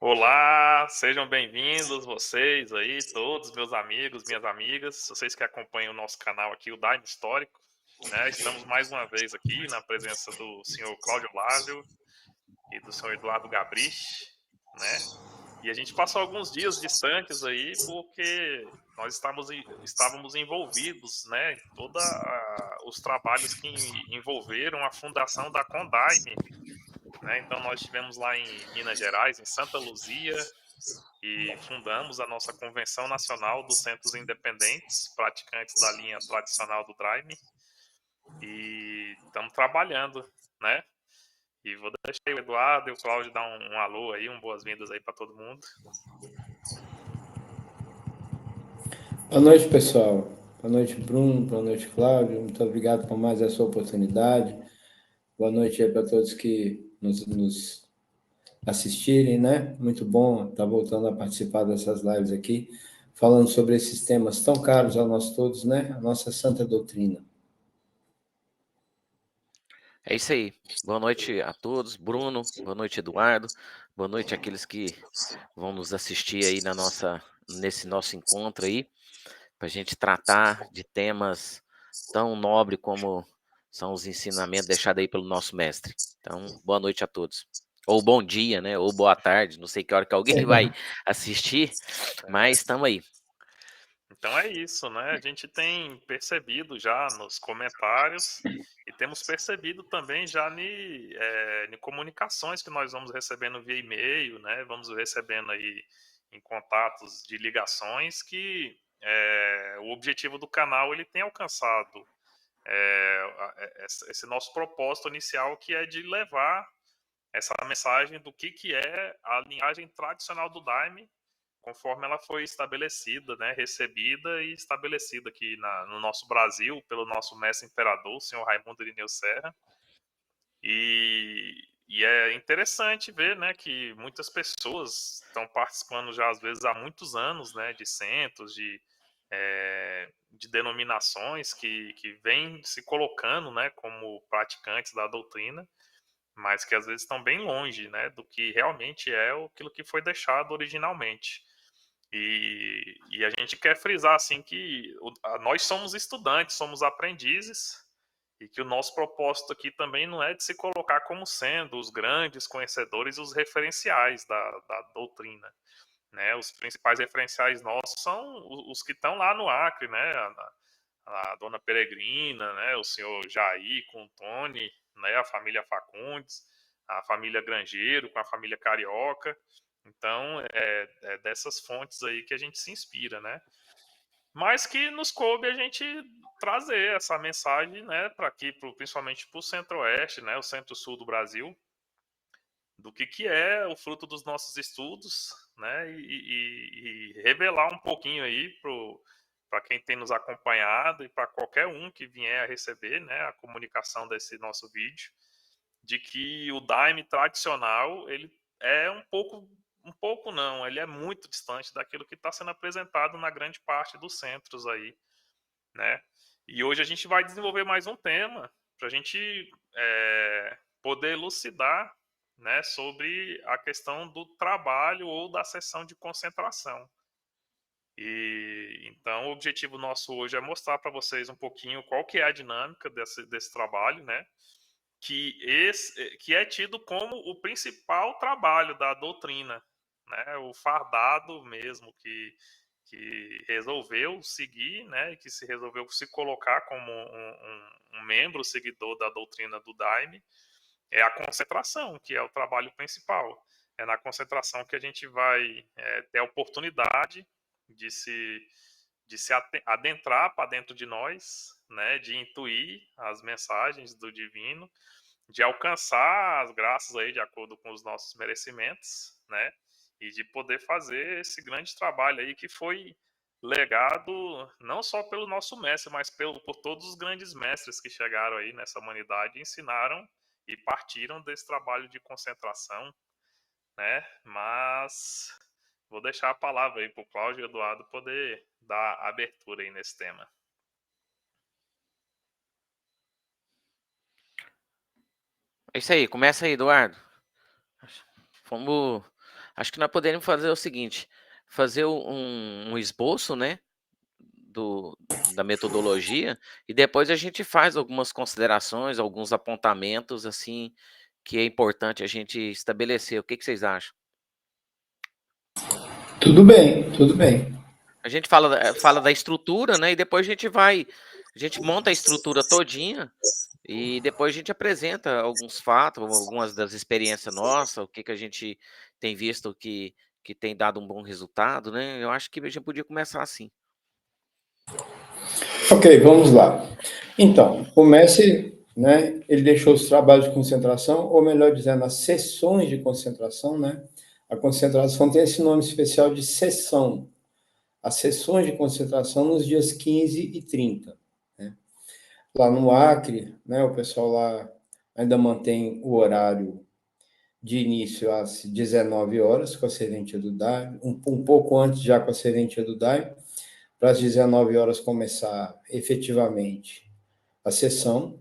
Olá, sejam bem-vindos vocês aí, todos meus amigos, minhas amigas, vocês que acompanham o nosso canal aqui, o Daime Histórico, né? Estamos mais uma vez aqui na presença do senhor Cláudio Lázio e do senhor Eduardo Gabrich, né? E a gente passou alguns dias distantes aí porque nós estávamos envolvidos, né, em todos os trabalhos que envolveram a fundação da Condaime, né? Então nós estivemos lá em Minas Gerais, em Santa Luzia, e fundamos a nossa Convenção Nacional dos Centros Independentes, praticantes da linha tradicional do Daime, e estamos trabalhando, né? E vou deixar o Eduardo e o Cláudio dar um alô aí, boas-vindas aí para todo mundo. Boa noite, pessoal. Boa noite, Bruno. Boa noite, Cláudio. Muito obrigado por mais essa oportunidade. Boa noite aí para todos que nos assistirem, né? Muito bom estar voltando a participar dessas lives aqui, falando sobre esses temas tão caros a nós todos, né? A nossa santa doutrina. É isso aí. Boa noite a todos. Bruno, boa noite, Eduardo. Boa noite àqueles que vão nos assistir aí nesse nosso encontro aí, para a gente tratar de temas tão nobres como são os ensinamentos deixados aí pelo nosso mestre. Então, boa noite a todos. Ou bom dia, né? Ou boa tarde, não sei que hora que alguém vai assistir, mas estamos aí. Então é isso, né? A gente tem percebido já nos comentários e temos percebido também já em comunicações que nós vamos recebendo via e-mail, né? Vamos recebendo aí em contatos de ligações que o objetivo do canal ele tem alcançado esse nosso propósito inicial, que é de levar essa mensagem do que é a linhagem tradicional do Daime, conforme ela foi estabelecida, né, recebida e estabelecida aqui no nosso Brasil pelo nosso mestre imperador, o senhor Raimundo Irineu Serra. E é interessante ver, né, que muitas pessoas estão participando já às vezes há muitos anos, né, de centros, de denominações que vêm se colocando, né, como praticantes da doutrina, mas que às vezes estão bem longe, né, do que realmente é aquilo que foi deixado originalmente. E a gente quer frisar assim que nós somos estudantes, somos aprendizes, e que o nosso propósito aqui também não é de se colocar como sendo os grandes conhecedores e os referenciais da doutrina, né? Os principais referenciais nossos são os que estão lá no Acre, né? A dona Peregrina, né? O senhor Jair com o Tony, né? A família Facundes, a família Grangeiro com a família Carioca. Então, é dessas fontes aí que a gente se inspira, né? Mas que nos coube a gente trazer essa mensagem, né, para aqui, principalmente para o Centro-Oeste, né, o Centro-Sul do Brasil, do que é o fruto dos nossos estudos, né, e revelar um pouquinho aí para quem tem nos acompanhado e para qualquer um que vier a receber, né, a comunicação desse nosso vídeo, de que o Daime tradicional ele é um pouco não, ele é muito distante daquilo que está sendo apresentado na grande parte dos centros aí, né? E hoje a gente vai desenvolver mais um tema para a gente poder elucidar, né, sobre a questão do trabalho ou da sessão de concentração. E então o objetivo nosso hoje é mostrar para vocês um pouquinho qual que é a dinâmica desse trabalho, né? Que é tido como o principal trabalho da doutrina, né? O fardado mesmo que resolveu seguir, né? Que se resolveu se colocar como um membro seguidor da doutrina do Daime, é a concentração, que é o trabalho principal. É na concentração que a gente vai ter a oportunidade de se adentrar para dentro de nós, né, de intuir as mensagens do divino, de alcançar as graças aí de acordo com os nossos merecimentos, né, e de poder fazer esse grande trabalho aí que foi legado não só pelo nosso mestre, mas por todos os grandes mestres que chegaram aí nessa humanidade e ensinaram e partiram desse trabalho de concentração, né? Mas vou deixar a palavra aí para o Cláudio e Eduardo poder dar abertura aí nesse tema. É isso aí, começa aí, Eduardo. Vamos Acho que nós podemos fazer o seguinte, fazer um esboço, né, da metodologia, e depois a gente faz algumas considerações, alguns apontamentos, assim, que é importante a gente estabelecer. O que vocês acham? Tudo bem, tudo bem. A gente fala da estrutura, né, e depois a gente monta a estrutura todinha, e depois a gente apresenta alguns fatos, algumas das experiências nossas, o que a gente tem visto que tem dado um bom resultado, né? Eu acho que a gente podia começar assim. Ok, vamos lá. Então, comece, né? Ele deixou os trabalhos de concentração, ou melhor dizendo, as sessões de concentração, né? A concentração tem esse nome especial de sessão. As sessões de concentração nos dias 15 e 30. Né? Lá no Acre, né, o pessoal lá ainda mantém o horário de início às 19 horas com a serventia do Daime, um pouco antes já com a serventia do Daime, para às 19 horas começar efetivamente a sessão.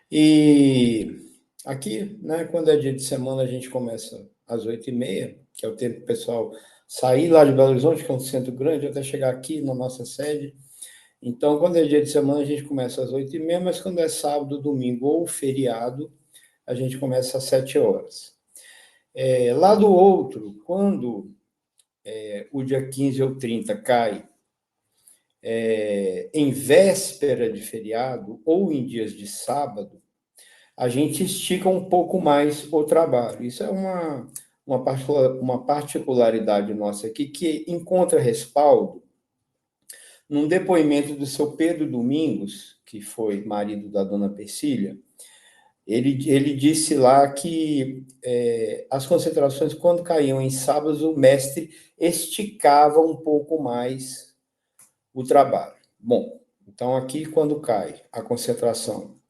E aqui, né, quando é dia de semana, a gente começa às 8h30, que é o tempo que o pessoal sair lá de Belo Horizonte, que é um centro grande, até chegar aqui na nossa sede. Então, quando é dia de semana, a gente começa às 8h30, mas quando é sábado, domingo ou feriado, a gente começa às 7 horas. Lá do outro, quando o dia 15 ou 30 cai em véspera de feriado ou em dias de sábado, a gente estica um pouco mais o trabalho. Isso é uma particularidade nossa aqui que encontra respaldo num depoimento do seu Pedro Domingos, que foi marido da dona Persília. Ele disse lá que as concentrações, quando caíam em sábados, o mestre esticava um pouco mais o trabalho. Bom, então aqui, quando cai a concentração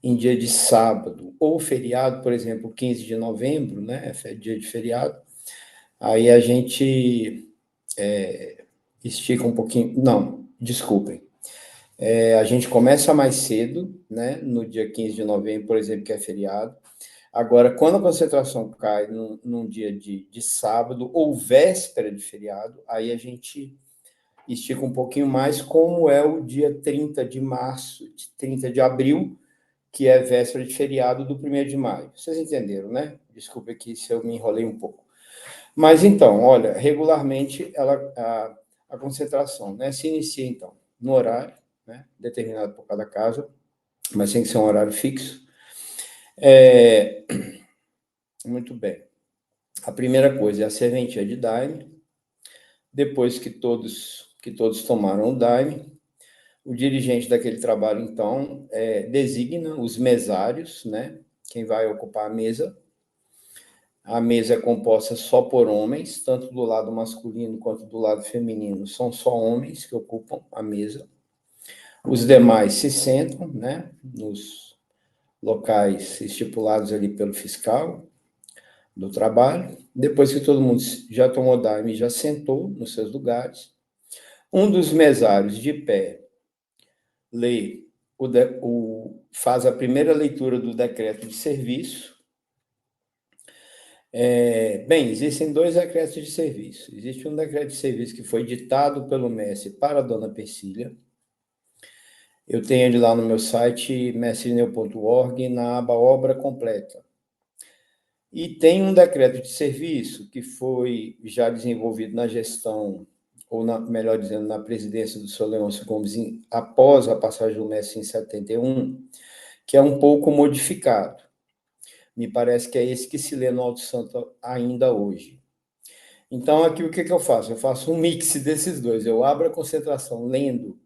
em dia de sábado ou feriado, por exemplo, 15 de novembro, né, é dia de feriado, aí a gente estica um pouquinho. Não, desculpem. A gente começa mais cedo, né, no dia 15 de novembro, por exemplo, que é feriado. Agora, quando a concentração cai num dia de sábado ou véspera de feriado, aí a gente estica um pouquinho mais, como é o dia 30 de março, 30 de abril, que é véspera de feriado do 1º de maio. Vocês entenderam, né? Desculpa aqui se eu me enrolei um pouco. Mas então, olha, regularmente a concentração, né, se inicia então no horário, né, determinado por cada casa, mas tem que ser um horário fixo. Muito bem. A primeira coisa é a serventia de daime. Depois que todos tomaram o daime, o dirigente daquele trabalho, então, designa os mesários, né, quem vai ocupar a mesa. A mesa é composta só por homens, tanto do lado masculino quanto do lado feminino. São só homens que ocupam a mesa. Os demais se sentam, né, nos locais estipulados ali pelo fiscal do trabalho. Depois que todo mundo já tomou daime e já sentou nos seus lugares, um dos mesários de pé lê faz a primeira leitura do decreto de serviço. Bem, existem 2 decretos de serviço. Existe um decreto de serviço que foi ditado pelo mestre para a dona Persília. Eu tenho ele lá no meu site, mestreneu.org, na aba Obra Completa. E tem um decreto de serviço que foi já desenvolvido na gestão, ou melhor dizendo, na presidência do senhor Leôncio Gomes, após a passagem do mestre em 71, que é um pouco modificado. Me parece que é esse que se lê no Alto Santo ainda hoje. Então, aqui o que eu faço? Eu faço um mix desses dois. Eu abro a concentração lendo.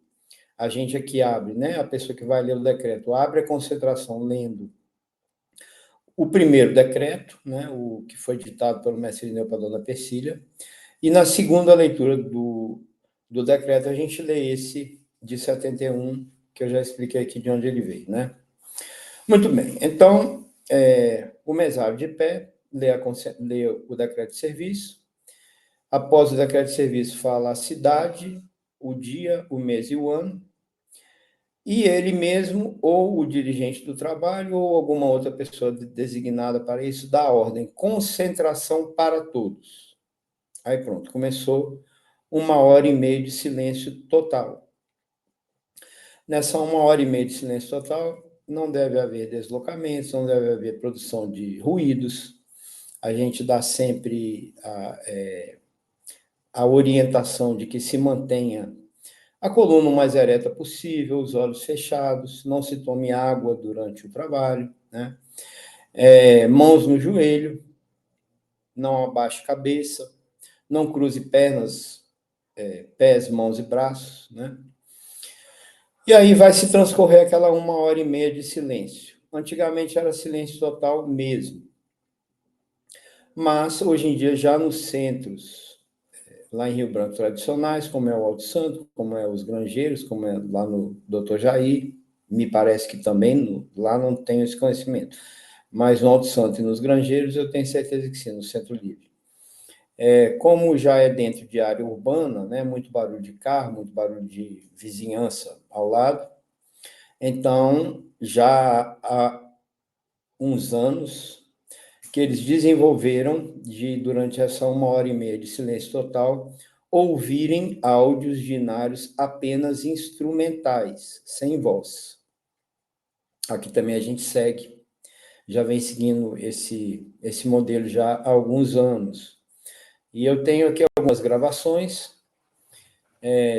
A gente aqui abre, né? A pessoa que vai ler o decreto abre a concentração lendo o primeiro decreto, né? O que foi ditado pelo mestre Irineu para a dona Persília. E na segunda leitura do decreto, a gente lê esse de 71, que eu já expliquei aqui de onde ele veio, né? Muito bem. Então, o mesário de pé lê o decreto de serviço. Após o decreto de serviço, fala a cidade, o dia, o mês e o ano. e ele mesmo, ou o dirigente do trabalho, ou alguma outra pessoa designada para isso, dá a ordem: concentração para todos. Aí pronto, começou 1h30 de silêncio total. Nessa 1h30 de silêncio total, não deve haver deslocamentos, não deve haver produção de ruídos. A gente dá sempre a orientação de que se mantenha a coluna o mais ereta possível, os olhos fechados, não se tome água durante o trabalho, né? Mãos no joelho, não abaixe cabeça, não cruze pernas, pés, mãos e braços, né? E aí vai se transcorrer aquela 1h30 de silêncio. Antigamente era silêncio total mesmo. Mas, hoje em dia, já nos centros, lá em Rio Branco, tradicionais, como é o Alto Santo, como é os Granjeiros, como é lá no Dr. Jair, me parece que também lá não tenho esse conhecimento. Mas no Alto Santo e nos Granjeiros, eu tenho certeza que sim, no Centro Livre. Como já é dentro de área urbana, né, muito barulho de carro, muito barulho de vizinhança ao lado, então já há uns anos que eles desenvolveram durante essa 1h30 de silêncio total, ouvirem áudios de inários apenas instrumentais, sem voz. Aqui também a gente segue, já vem seguindo esse modelo já há alguns anos. E eu tenho aqui algumas gravações,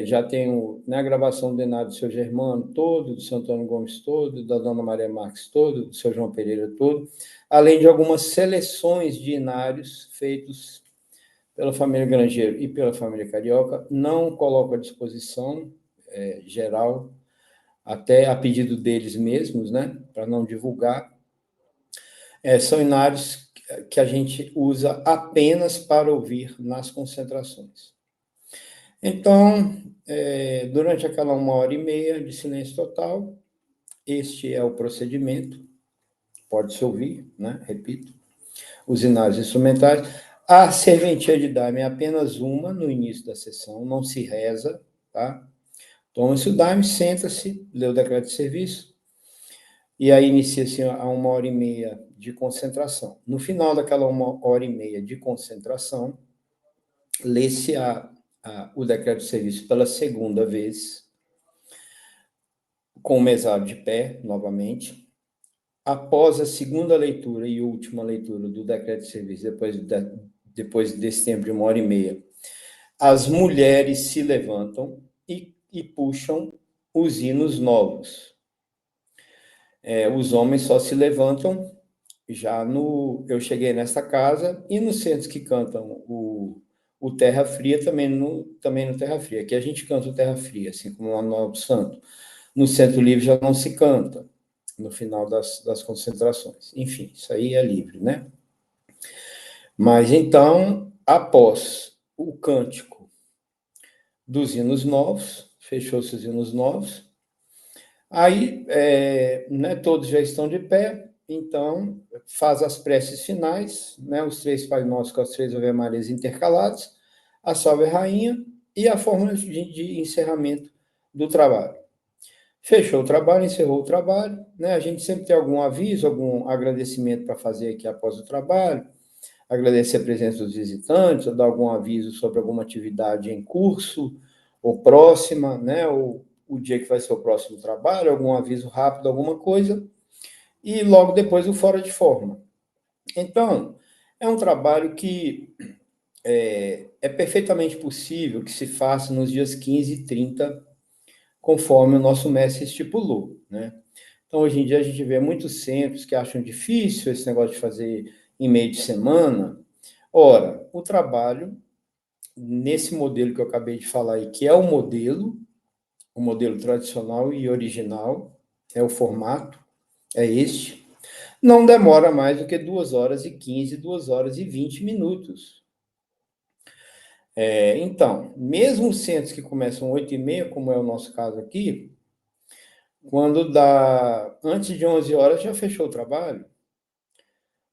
já tenho a gravação do Inário do seu Germano todo, do seu Antônio Gomes todo, da Dona Maria Marques todo, do seu João Pereira todo, além de algumas seleções de inários feitos pela família Grangeiro e pela família Carioca. Não coloco à disposição geral, até a pedido deles mesmos, né, para não divulgar. São inários que a gente usa apenas para ouvir nas concentrações. Então, durante aquela 1h30 de silêncio total, este é o procedimento, pode-se ouvir, né? Repito, os inários instrumentais. A serventia de daime é apenas uma no início da sessão, não se reza, tá? Toma-se o daime, senta-se, lê o decreto de serviço, e aí inicia-se a 1h30 de concentração. No final daquela 1h30 de concentração, lê-se o decreto de serviço pela segunda vez, com o mesário de pé, novamente. Após a segunda leitura e última leitura do decreto de serviço, depois desse tempo de 1h30, as mulheres se levantam e puxam os hinos novos. Os homens só se levantam eu cheguei nessa casa, e nos centros que cantam o Terra Fria, também no Terra Fria. Aqui a gente canta o Terra Fria, assim como lá no Alto Santo. No Centro Livre já não se canta, no final das concentrações. Enfim, isso aí é livre, né? Mas então, após o cântico dos hinos novos, fechou-se os hinos novos, aí né, todos já estão de pé, então faz as preces finais, né, os 3 Pai Nosso com as 3 Ave Marias intercalados, a Salve Rainha e a fórmula de encerramento do trabalho. Fechou o trabalho, encerrou o trabalho, né? A gente sempre tem algum aviso, algum agradecimento para fazer aqui após o trabalho, agradecer a presença dos visitantes, ou dar algum aviso sobre alguma atividade em curso, ou próxima, né? Ou o dia que vai ser o próximo trabalho, algum aviso rápido, alguma coisa, e logo depois o fora de forma. Então, é um trabalho que é perfeitamente possível que se faça nos dias 15 e 30, conforme o nosso mestre estipulou, né? Então, hoje em dia, a gente vê muitos centros que acham difícil esse negócio de fazer em meio de semana. Ora, o trabalho, nesse modelo que eu acabei de falar aí, que é o modelo tradicional e original, é o formato, é este, não demora mais do que 2h15, 2h20 minutos. Então, mesmo os centros que começam 8h30, como é o nosso caso aqui, quando dá antes de 11 horas já fechou o trabalho.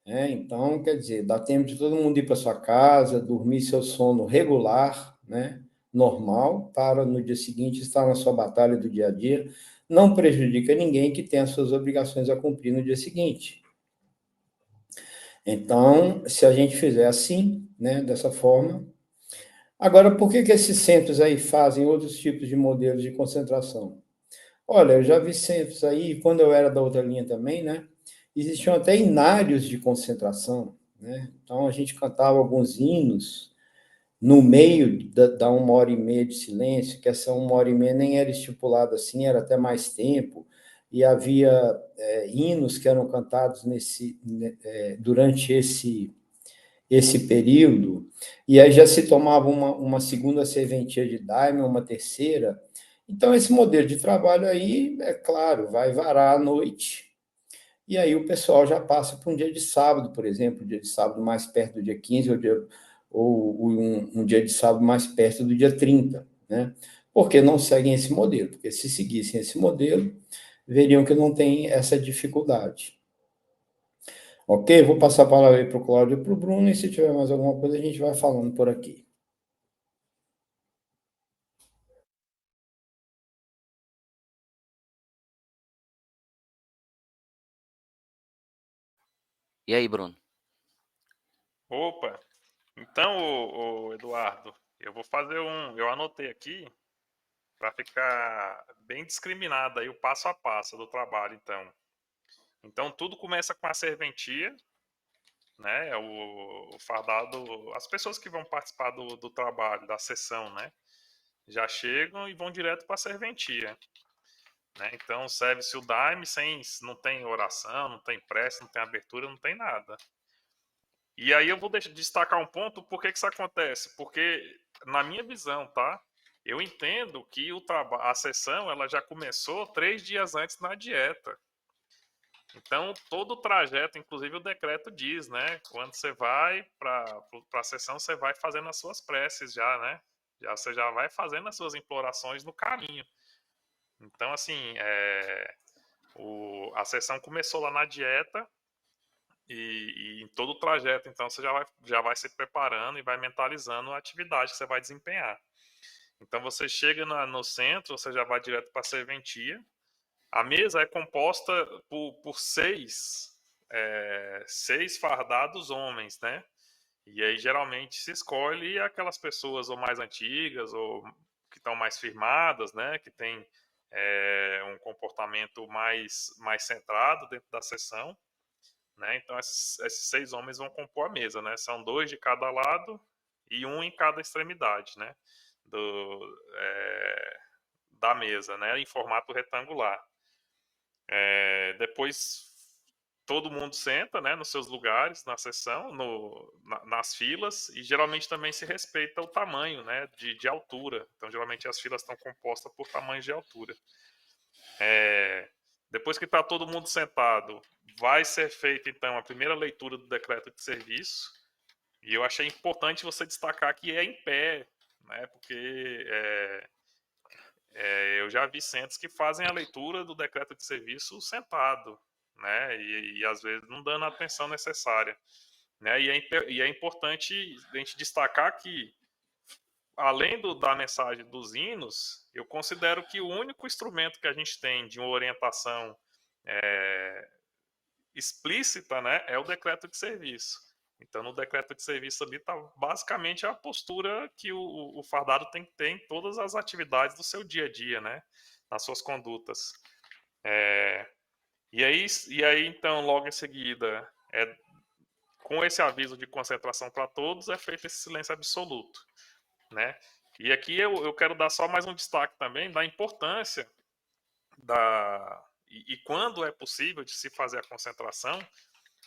Então, quer dizer, dá tempo de todo mundo ir para sua casa, dormir seu sono regular, né, normal, para no dia seguinte estar na sua batalha do dia a dia. não prejudica ninguém que tem as suas obrigações a cumprir no dia seguinte. Então, se a gente fizer assim, né, dessa forma. Agora, por que esses centros aí fazem outros tipos de modelos de concentração? Olha, eu já vi centros aí, quando eu era da outra linha também, né? Existiam até inários de concentração, né? Então a gente cantava alguns hinos no meio da 1 hora e meia de silêncio, que essa 1 hora e meia nem era estipulada assim, era até mais tempo, e havia hinos que eram cantados durante esse período, e aí já se tomava uma segunda serventia de daime, uma terceira. Então, esse modelo de trabalho aí, é claro, vai varar à noite, e aí o pessoal já passa para um dia de sábado, por exemplo, um dia de sábado mais perto do dia 15, ou um dia de sábado mais perto do dia 30, né? Porque não seguem esse modelo, porque se seguissem esse modelo, veriam que não tem essa dificuldade. Ok? Vou passar a palavra aí para o Cláudio e para o Bruno, e se tiver mais alguma coisa, a gente vai falando por aqui. E aí, Bruno? Opa, então, ô Eduardo, eu vou fazer eu anotei aqui para ficar bem discriminado aí o passo a passo do trabalho, então. Então, tudo começa com a serventia, né? O fardado, as pessoas que vão participar do trabalho, da sessão, né? Já chegam e vão direto para a serventia, né? Então, serve-se o daime não tem oração, não tem prece, não tem abertura, não tem nada. E aí eu vou destacar um ponto, por que isso acontece? Porque, na minha visão, tá? Eu entendo que a sessão ela já começou 3 dias antes na dieta. Então, todo o trajeto, inclusive o decreto diz, né? Quando você vai para a sessão, você vai fazendo as suas preces já, né? Você já vai fazendo as suas implorações no caminho. Então, assim, a sessão começou lá na dieta, e em todo o trajeto, então, você já vai se preparando e vai mentalizando a atividade que você vai desempenhar. Então, você chega no centro, você já vai direto para a serventia. A mesa é composta por seis fardados homens, né? E aí, geralmente, se escolhe aquelas pessoas ou mais antigas ou que estão mais firmadas, né? Que tem um comportamento mais centrado dentro da sessão. Né? Então, esses 6 homens vão compor a mesa, né? São 2 de cada lado e um em cada extremidade, né? Da mesa, né? Em formato retangular. Depois, todo mundo senta, né? Nos seus lugares, na sessão, nas filas, e geralmente também se respeita o tamanho, né? De altura. Então, geralmente, as filas estão compostas por tamanhos de altura. Depois que está todo mundo sentado, vai ser feita, então, a primeira leitura do decreto de serviço. E eu achei importante você destacar que é em pé, né? Porque eu já vi centros que fazem a leitura do decreto de serviço sentado, né? E às vezes não dando a atenção necessária. Né? E é importante a gente destacar que, além da mensagem dos hinos, eu considero que o único instrumento que a gente tem de uma orientação explícita, né, é o decreto de serviço. Então, no decreto de serviço ali está basicamente a postura que o fardado tem que ter em todas as atividades do seu dia a dia, né, nas suas condutas. E aí, então, logo em seguida, com esse aviso de concentração para todos, é feito esse silêncio absoluto, né? E aqui eu quero dar só mais um destaque também da importância e quando é possível de se fazer a concentração,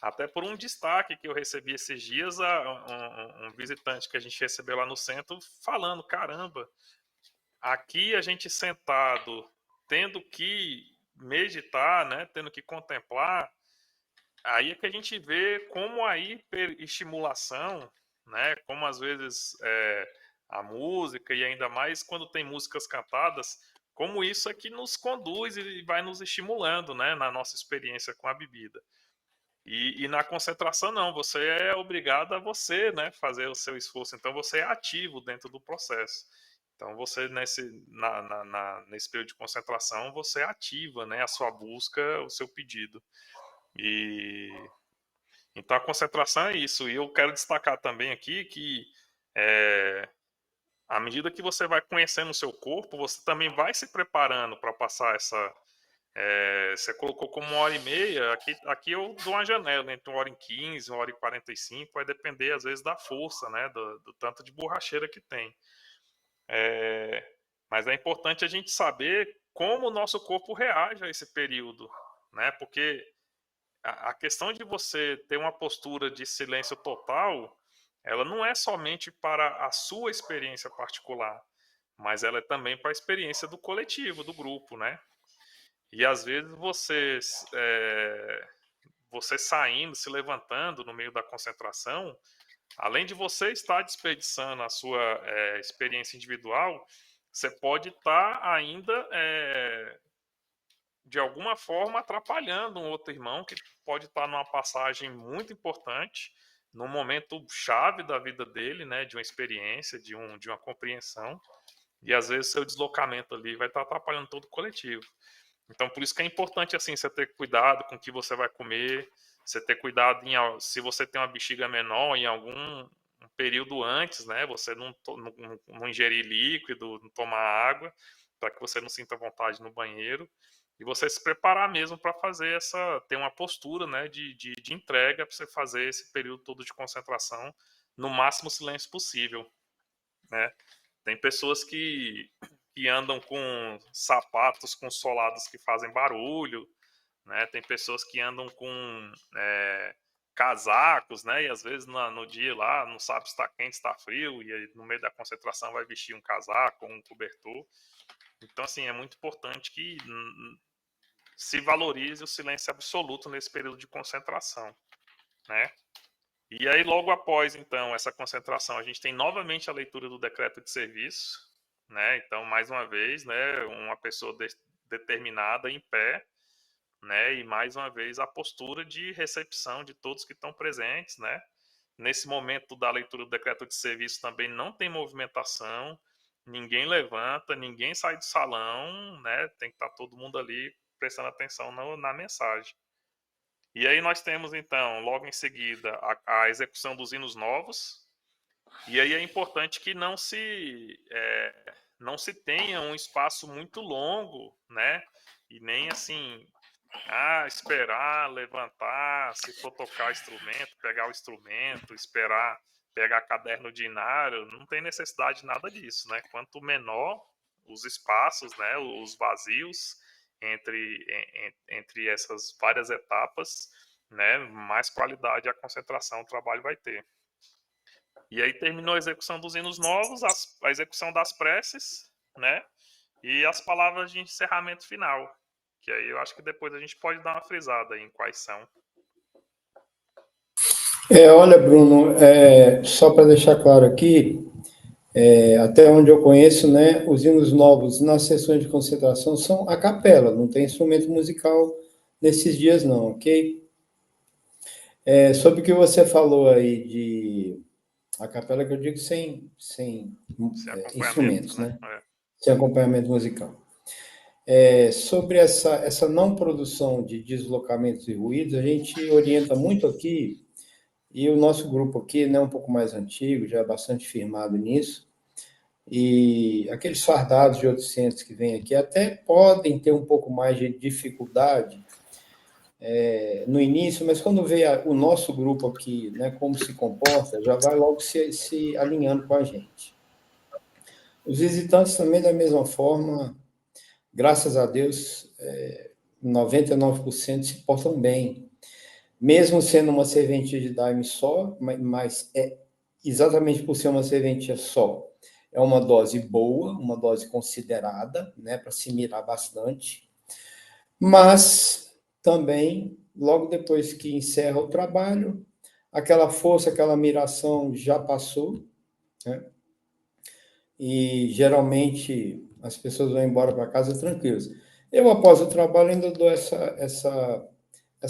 até por um destaque que eu recebi esses dias, um visitante que a gente recebeu lá no centro falando, caramba, aqui a gente sentado, tendo que meditar, né, tendo que contemplar, aí é que a gente vê como a hiperestimulação, né, como às vezes a música, e ainda mais quando tem músicas cantadas, como isso é que nos conduz e vai nos estimulando, né, na nossa experiência com a bebida. E na concentração não, você é obrigado a você, né, fazer o seu esforço, então você é ativo dentro do processo. Então, você, nesse período de concentração, você ativa, né, a sua busca, o seu pedido. Então, a concentração é isso. E eu quero destacar também aqui que, à medida que você vai conhecendo o seu corpo, você também vai se preparando para passar essa... você colocou como 1h30, aqui eu dou uma janela entre 1h15, 1h45, vai depender, às vezes, da força, né, do tanto de borracheira que tem. Mas é importante a gente saber como o nosso corpo reage a esse período, né? Porque a questão de você ter uma postura de silêncio total, ela não é somente para a sua experiência particular, mas ela é também para a experiência do coletivo, do grupo, né? E às vezes você saindo, se levantando no meio da concentração, além de você estar desperdiçando a sua experiência individual, você pode estar ainda, de alguma forma, atrapalhando um outro irmão que pode estar numa passagem muito importante, num momento chave da vida dele, né, de uma experiência, de uma compreensão, e às vezes seu deslocamento ali vai estar atrapalhando todo o coletivo. Então, por isso que é importante, assim, você ter cuidado com o que você vai comer, você ter cuidado se você tem uma bexiga menor, em algum período antes, né? Você não ingerir líquido, não tomar água, para que você não sinta vontade no banheiro. E você se preparar mesmo para fazer ter uma postura, né, de entrega, para você fazer esse período todo de concentração no máximo silêncio possível, né? Tem pessoas que andam com sapatos consolados que fazem barulho, né? Tem pessoas que andam com casacos, né? E às vezes no dia lá não sabe se está quente, se está frio, e aí, no meio da concentração vai vestir um casaco ou um cobertor. Então, assim, é muito importante que se valorize o silêncio absoluto nesse período de concentração, né? E aí, logo após, então, essa concentração, a gente tem novamente a leitura do decreto de serviço, né? Então, mais uma vez, né, uma pessoa determinada em pé, né? E mais uma vez a postura de recepção de todos que estão presentes, né? Nesse momento da leitura do decreto de serviço também não tem movimentação, ninguém levanta, ninguém sai do salão, né? Tem que estar todo mundo ali prestando atenção na mensagem. E aí nós temos, então, logo em seguida, a execução dos hinos novos. E aí é importante que não se tenha um espaço muito longo, né? E nem assim, esperar, levantar, se for tocar instrumento, pegar o instrumento, esperar pegar caderno de inário, não tem necessidade de nada disso, né? Quanto menor os espaços, né, os vazios entre essas várias etapas, né, mais qualidade a concentração, o trabalho vai ter. E aí terminou a execução dos hinos novos, a execução das preces, né, e as palavras de encerramento final, que aí eu acho que depois a gente pode dar uma frisada em quais são. Olha, Bruno, só para deixar claro aqui, até onde eu conheço, né, os hinos novos nas sessões de concentração são a capela, não tem instrumento musical nesses dias não, ok? Sobre o que você falou aí de a capela, que eu digo sem instrumentos, né? Sem acompanhamento musical. Sobre essa não produção de deslocamentos e ruídos, a gente orienta muito aqui, e o nosso grupo aqui, né, um pouco mais antigo, já é bastante firmado nisso, e aqueles fardados de outros centros que vêm aqui até podem ter um pouco mais de dificuldade no início, mas quando vê o nosso grupo aqui, né, como se comporta, já vai logo se alinhando com a gente. Os visitantes também, da mesma forma, graças a Deus, 99% se portam bem, mesmo sendo uma serventia de daime só, mas exatamente por ser uma serventia só, é uma dose boa, uma dose considerada, né, para se mirar bastante, mas também, logo depois que encerra o trabalho, aquela força, aquela miração já passou, né? E geralmente as pessoas vão embora para casa tranquilas. Eu, após o trabalho, ainda dou essa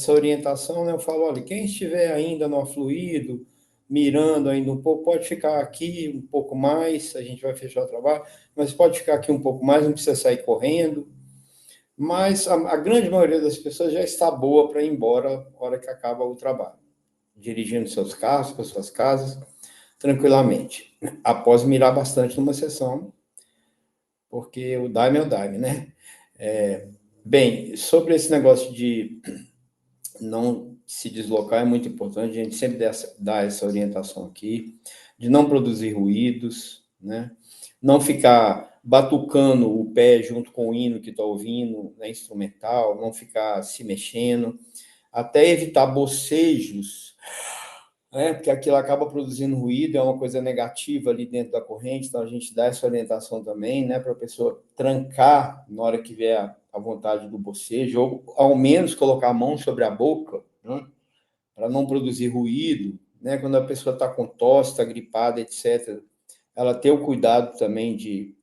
orientação, né? Eu falo, olha, quem estiver ainda no afluído, mirando ainda um pouco, pode ficar aqui um pouco mais, a gente vai fechar o trabalho, mas pode ficar aqui um pouco mais, não precisa sair correndo. Mas a grande maioria das pessoas já está boa para ir embora na hora que acaba o trabalho, dirigindo seus carros, para suas casas, tranquilamente, após mirar bastante numa sessão, porque o Daime é o Daime, né? Bem, sobre esse negócio de não se deslocar é muito importante, a gente sempre dá essa orientação aqui, de não produzir ruídos, né? Não ficar batucando o pé junto com o hino que está ouvindo, né, instrumental, não ficar se mexendo, até evitar bocejos, né, porque aquilo acaba produzindo ruído, é uma coisa negativa ali dentro da corrente, então a gente dá essa orientação também, né, para a pessoa trancar na hora que vier a vontade do bocejo, ou ao menos colocar a mão sobre a boca, né, para não produzir ruído, né, quando a pessoa está com tosse, está gripada, etc., ela ter o cuidado também de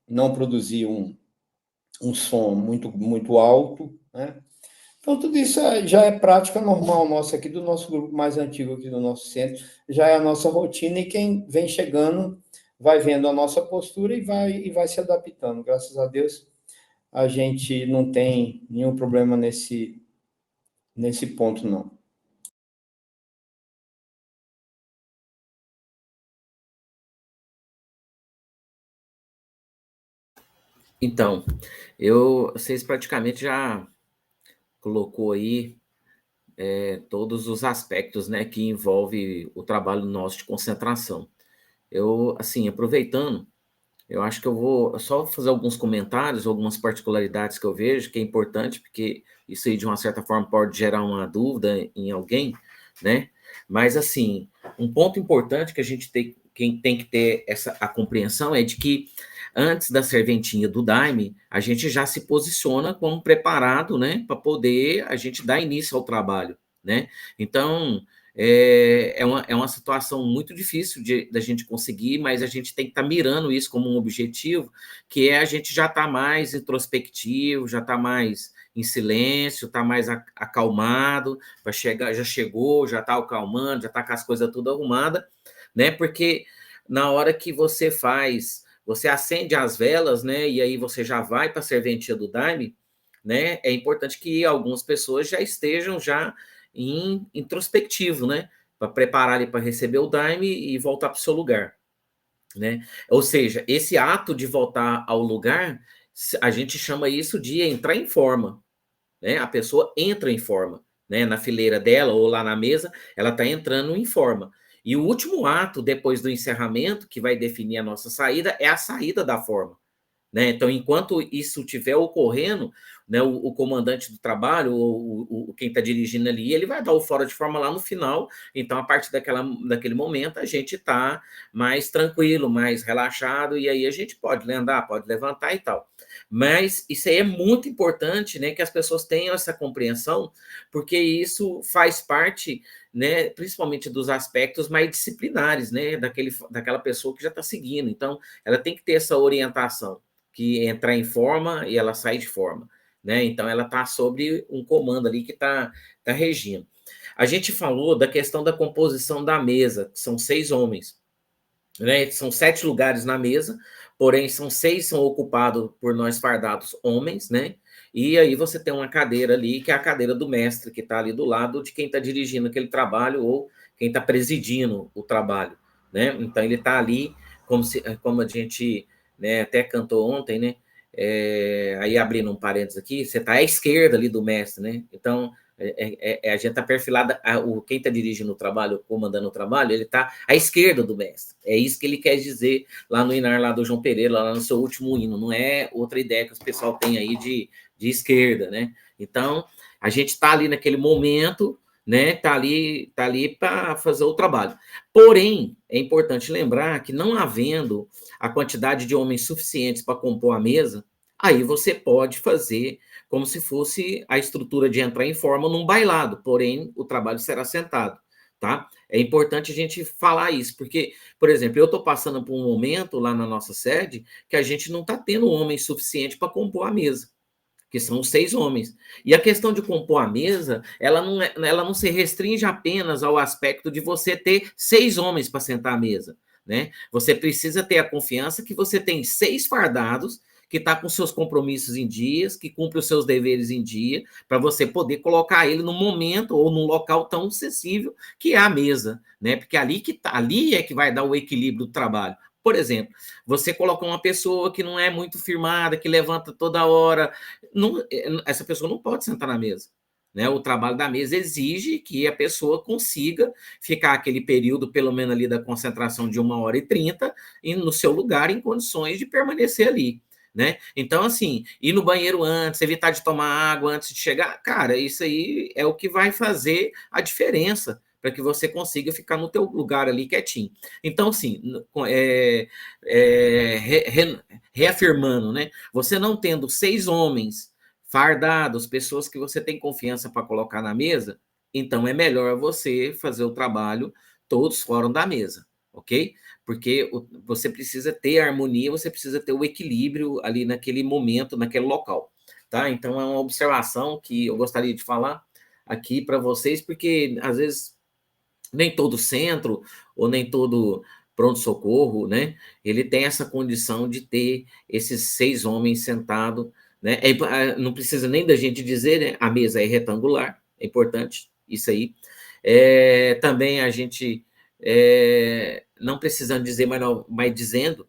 não produzir um som muito alto, né? Então, tudo isso já é prática normal nossa aqui, do nosso grupo mais antigo aqui do nosso centro, já é a nossa rotina, e quem vem chegando vai vendo a nossa postura e vai se adaptando. Graças a Deus, a gente não tem nenhum problema nesse ponto, não. Então, vocês praticamente já colocou aí todos os aspectos, né, que envolve o trabalho nosso de concentração. Eu, assim, aproveitando, eu acho que eu vou só fazer alguns comentários, algumas particularidades que eu vejo, que é importante, porque isso aí, de uma certa forma, pode gerar uma dúvida em alguém, né? Mas, assim, um ponto importante que a gente tem, quem tem que ter a compreensão é de que, antes da serventinha do Daime, a gente já se posiciona como preparado, né, para poder a gente dar início ao trabalho, né? Então, é uma situação muito difícil da gente conseguir, mas a gente tem que estar mirando isso como um objetivo, que é a gente já estar mais introspectivo, já estar mais em silêncio, estar mais acalmado, para chegar, já chegou, já está acalmando, já está com as coisas tudo arrumadas, né? Porque na hora que você você acende as velas, né? E aí você já vai para a serventia do Daime, né? É importante que algumas pessoas já estejam já introspectivo, né? Para preparar ali para receber o Daime e voltar para o seu lugar, né? Ou seja, esse ato de voltar ao lugar, a gente chama isso de entrar em forma, né? A pessoa entra em forma, né? Na fileira dela ou lá na mesa, ela está entrando em forma. E o último ato, depois do encerramento, que vai definir a nossa saída, é a saída da forma, né? Então, enquanto isso estiver ocorrendo, né, o comandante do trabalho, ou quem está dirigindo ali, ele vai dar o fora de forma lá no final. Então, a partir daquele momento, a gente está mais tranquilo, mais relaxado, e aí a gente pode andar, pode levantar e tal. Mas isso aí é muito importante, né, que as pessoas tenham essa compreensão, porque isso faz parte, né, principalmente dos aspectos mais disciplinares, né, daquela pessoa que já está seguindo. Então, ela tem que ter essa orientação, que entrar em forma e ela sai de forma, né? Então, ela está sobre um comando ali que está regindo. A gente falou da questão da composição da mesa, que são 6 homens, né? São 7 lugares na mesa, porém, 6 são ocupados por nós fardados homens, né? E aí você tem uma cadeira ali, que é a cadeira do mestre, que está ali do lado de quem está dirigindo aquele trabalho ou quem está presidindo o trabalho, né? Então, ele está ali, como a gente, né, até cantou ontem, né? Aí, abrindo um parênteses aqui, você está à esquerda ali do mestre, né? Então, a gente está perfilado, quem está dirigindo o trabalho, comandando o trabalho, ele está à esquerda do mestre. É isso que ele quer dizer lá no Inar, lá do João Pereira, lá no seu último hino. Não é outra ideia que o pessoal tem aí de esquerda, né? Então, a gente está ali naquele momento, né? Tá ali para fazer o trabalho. Porém, é importante lembrar que, não havendo a quantidade de homens suficientes para compor a mesa, aí você pode fazer como se fosse a estrutura de entrar em forma num bailado, porém o trabalho será sentado, tá? É importante a gente falar isso, porque, por exemplo, eu estou passando por um momento lá na nossa sede que a gente não está tendo homem suficiente para compor a mesa, que são os 6 homens. E a questão de compor a mesa, ela não se restringe apenas ao aspecto de você ter 6 homens para sentar à mesa, né? Você precisa ter a confiança que você tem 6 fardados, que está com seus compromissos em dias, que cumpre os seus deveres em dia, para você poder colocar ele no momento ou num local tão sensível que é a mesa, né? Porque ali é que vai dar o equilíbrio do trabalho. Por exemplo, você coloca uma pessoa que não é muito firmada, que levanta toda hora, essa pessoa não pode sentar na mesa. Né? O trabalho da mesa exige que a pessoa consiga ficar aquele período, pelo menos ali da concentração de 1h30, no seu lugar, em condições de permanecer ali. Né? Então, assim, ir no banheiro antes, evitar de tomar água antes de chegar, cara, isso aí é o que vai fazer a diferença para que você consiga ficar no teu lugar ali quietinho. Então, assim, reafirmando, né? Você não tendo 6 homens fardados, pessoas que você tem confiança para colocar na mesa, então é melhor você fazer o trabalho todos fora da mesa, ok? Porque você precisa ter a harmonia, você precisa ter o equilíbrio ali naquele momento, naquele local, tá? Então, é uma observação que eu gostaria de falar aqui para vocês, porque, às vezes, nem todo centro ou nem todo pronto-socorro, né, ele tem essa condição de ter esses 6 homens sentados, né? Não precisa nem da gente dizer, né? A mesa é retangular, é importante isso aí. Também a gente não precisando dizer, mas dizendo,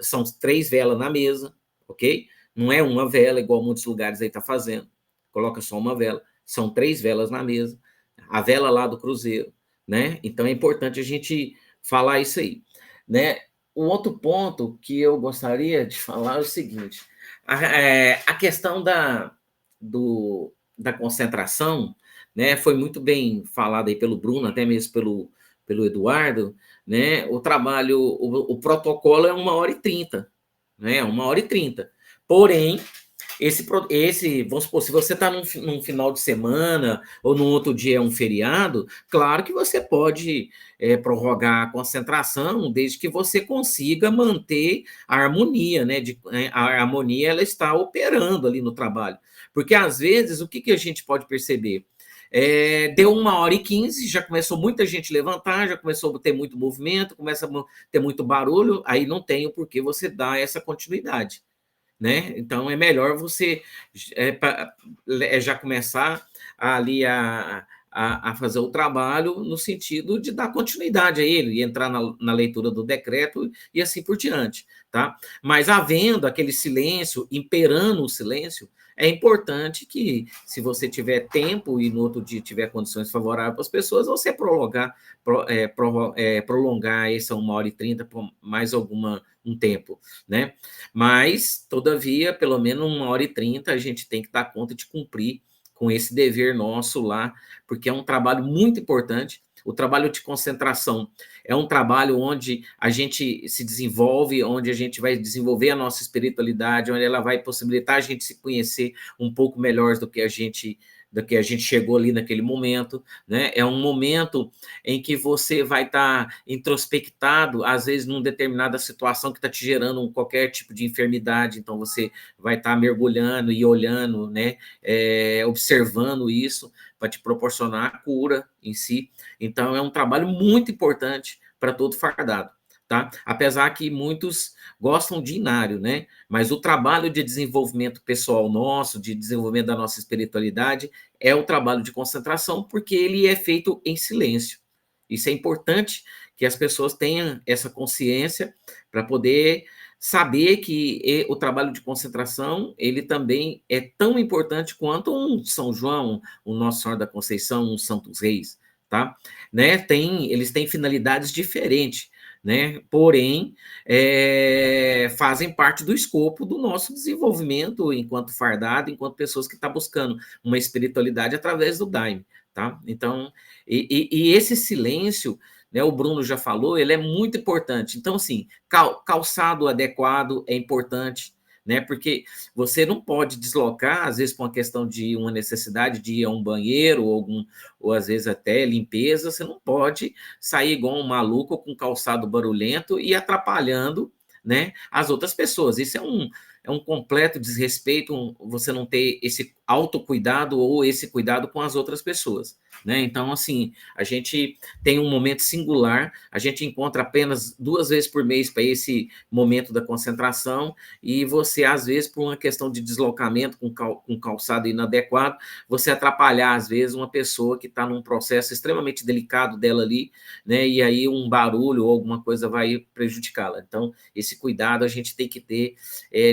são 3 velas na mesa, ok? Não é uma vela, igual muitos lugares aí tá fazendo, coloca só uma vela, são 3 velas na mesa, a vela lá do cruzeiro, né? Então é importante a gente falar isso aí, né? Um outro ponto que eu gostaria de falar é o seguinte: a questão da concentração, né? Foi muito bem falado aí pelo Bruno, até mesmo pelo Eduardo, né? O trabalho, o protocolo é 1h30, né? 1h30. Porém, vamos supor, se você está num final de semana ou num outro dia é um feriado, claro que você pode prorrogar a concentração, desde que você consiga manter a harmonia, né? A harmonia ela está operando ali no trabalho. Porque, às vezes, o que a gente pode perceber? Deu 1h15, já começou muita gente levantar, já começou a ter muito movimento, começa a ter muito barulho, aí não tem o porquê você dar essa continuidade. Né? Então, é melhor você já começar ali a fazer o trabalho no sentido de dar continuidade a ele, e entrar na leitura do decreto e assim por diante. Tá? Mas havendo aquele silêncio, imperando o silêncio, é importante que, se você tiver tempo e no outro dia tiver condições favoráveis para as pessoas, você prolongar essa 1h30 por mais um tempo, né? Mas, todavia, pelo menos 1h30 a gente tem que dar conta de cumprir com esse dever nosso lá, porque é um trabalho muito importante. O trabalho de concentração é um trabalho onde a gente se desenvolve, onde a gente vai desenvolver a nossa espiritualidade, onde ela vai possibilitar a gente se conhecer um pouco melhor do que a gente chegou ali naquele momento, né? É um momento em que você vai estar introspectado, às vezes, numa determinada situação que está te gerando qualquer tipo de enfermidade, então você vai estar mergulhando e olhando, né? Observando isso, para te proporcionar a cura em si. Então, é um trabalho muito importante para todo fardado, tá? Apesar que muitos gostam de inário, né? Mas o trabalho de desenvolvimento pessoal nosso, de desenvolvimento da nossa espiritualidade, é o trabalho de concentração, porque ele é feito em silêncio. Isso é importante que as pessoas tenham essa consciência para poder saber que o trabalho de concentração, ele também é tão importante quanto um São João, um Nossa Senhora da Conceição, um Santos Reis, tá? Né? Eles têm finalidades diferentes, né? Porém, fazem parte do escopo do nosso desenvolvimento enquanto fardado, enquanto pessoas que estão buscando uma espiritualidade através do Daime, tá? Então, e esse silêncio, né, o Bruno já falou, ele é muito importante. Então, assim, calçado adequado é importante, né? Porque você não pode deslocar, às vezes, por uma questão de uma necessidade de ir a um banheiro, ou às vezes até limpeza, você não pode sair igual um maluco com calçado barulhento e atrapalhando, né, as outras pessoas. Isso é um completo desrespeito você não ter esse autocuidado ou esse cuidado com as outras pessoas, né? Então, assim, a gente tem um momento singular, a gente encontra apenas 2 vezes por mês para esse momento da concentração, e você, às vezes, por uma questão de deslocamento com calçado inadequado, você atrapalhar, às vezes, uma pessoa que está num processo extremamente delicado dela ali, né? E aí um barulho ou alguma coisa vai prejudicá-la. Então, esse cuidado a gente tem que ter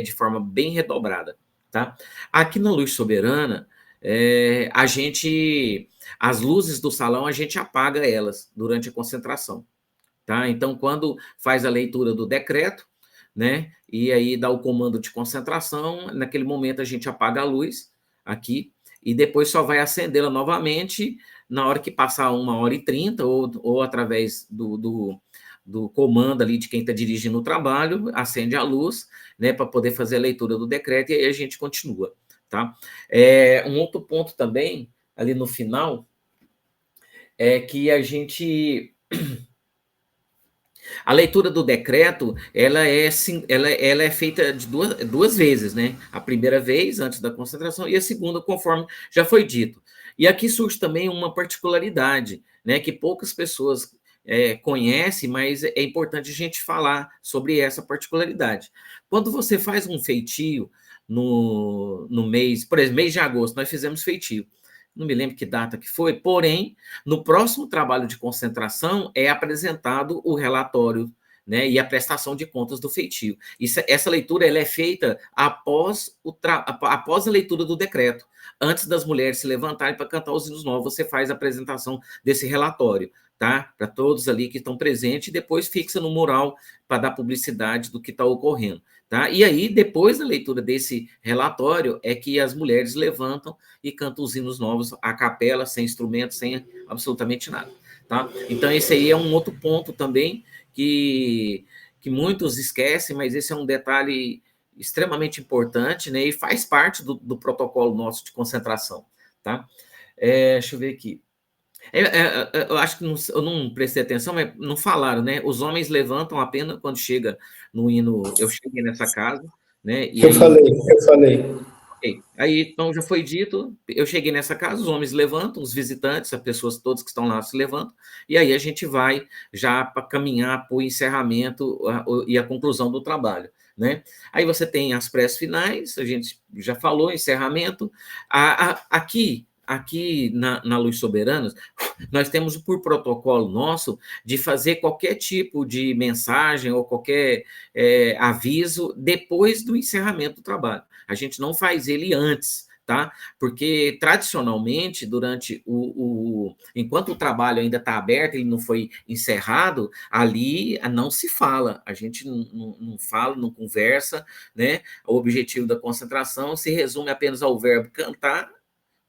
de forma bem redobrada, tá? Aqui na Luz Soberana, as luzes do salão, a gente apaga elas durante a concentração, tá? Então, quando faz a leitura do decreto, né, e aí dá o comando de concentração, naquele momento a gente apaga a luz aqui, e depois só vai acendê-la novamente na hora que passar 1h30, ou através do comando ali de quem está dirigindo o trabalho, acende a luz, né, para poder fazer a leitura do decreto, e aí a gente continua, tá? Um outro ponto também, ali no final, é que a leitura do decreto, ela é feita de duas vezes, né? A primeira vez, antes da concentração, e a segunda, conforme já foi dito. E aqui surge também uma particularidade, né? Que poucas pessoas conhecem, mas é importante a gente falar sobre essa particularidade. Quando você faz um feitio no mês, por exemplo, mês de agosto, nós fizemos feitio. Não me lembro que data que foi, porém, no próximo trabalho de concentração é apresentado o relatório, né, e a prestação de contas do feitio. Essa leitura ela é feita após a leitura do decreto. Antes das mulheres se levantarem para cantar os hinos novos, você faz a apresentação desse relatório, tá? Para todos ali que estão presentes, e depois fixa no mural para dar publicidade do que está ocorrendo. Tá? E aí, depois da leitura desse relatório, é que as mulheres levantam e cantam os hinos novos à capela, sem instrumento, sem absolutamente nada. Tá? Então, esse aí é um outro ponto também que muitos esquecem, mas esse é um detalhe extremamente importante, né? E faz parte do protocolo nosso de concentração. Tá? Deixa eu ver aqui. Eu acho que eu não prestei atenção, mas não falaram, né? Os homens levantam apenas quando chega no hino. Eu cheguei nessa casa, né? E eu falei. Okay. Aí, então, já foi dito, eu cheguei nessa casa, os homens levantam, os visitantes, as pessoas todas que estão lá se levantam, e aí a gente vai já para caminhar para o encerramento e a conclusão do trabalho, né? Aí você tem as preces finais, a gente já falou, encerramento. Aqui na Luz Soberanas, nós temos por protocolo nosso de fazer qualquer tipo de mensagem ou qualquer aviso depois do encerramento do trabalho. A gente não faz ele antes, tá? Porque, tradicionalmente, enquanto o trabalho ainda está aberto, ele não foi encerrado, ali não se fala, a gente não fala, não conversa, né? O objetivo da concentração se resume apenas ao verbo cantar,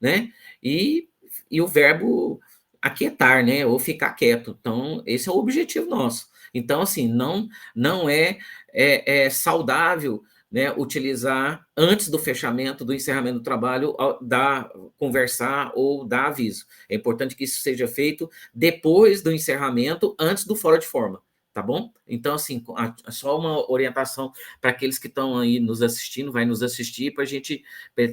né? E o verbo aquietar, né? Ou ficar quieto. Então, esse é o objetivo nosso. Então, assim, não é saudável, né, utilizar antes do fechamento, do encerramento do trabalho, conversar ou dar aviso. É importante que isso seja feito depois do encerramento, antes do fora de forma, tá bom? Então, assim, só uma orientação para aqueles que estão aí nos assistindo, vai nos assistir, para a gente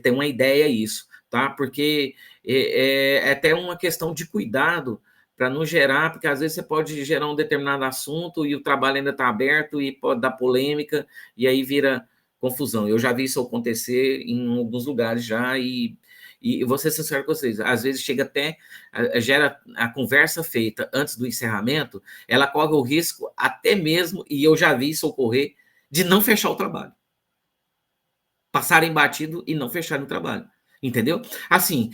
ter uma ideia disso, tá? Porque é até uma questão de cuidado, para não gerar, porque às vezes você pode gerar um determinado assunto e o trabalho ainda está aberto e pode dar polêmica, e aí vira confusão. Eu já vi isso acontecer em alguns lugares já, e vou ser sincero com vocês, às vezes chega até, gera a conversa feita antes do encerramento, ela corre o risco até mesmo, e eu já vi isso ocorrer, de não fechar o trabalho. Passarem batido e não fecharem o trabalho. Entendeu? Assim,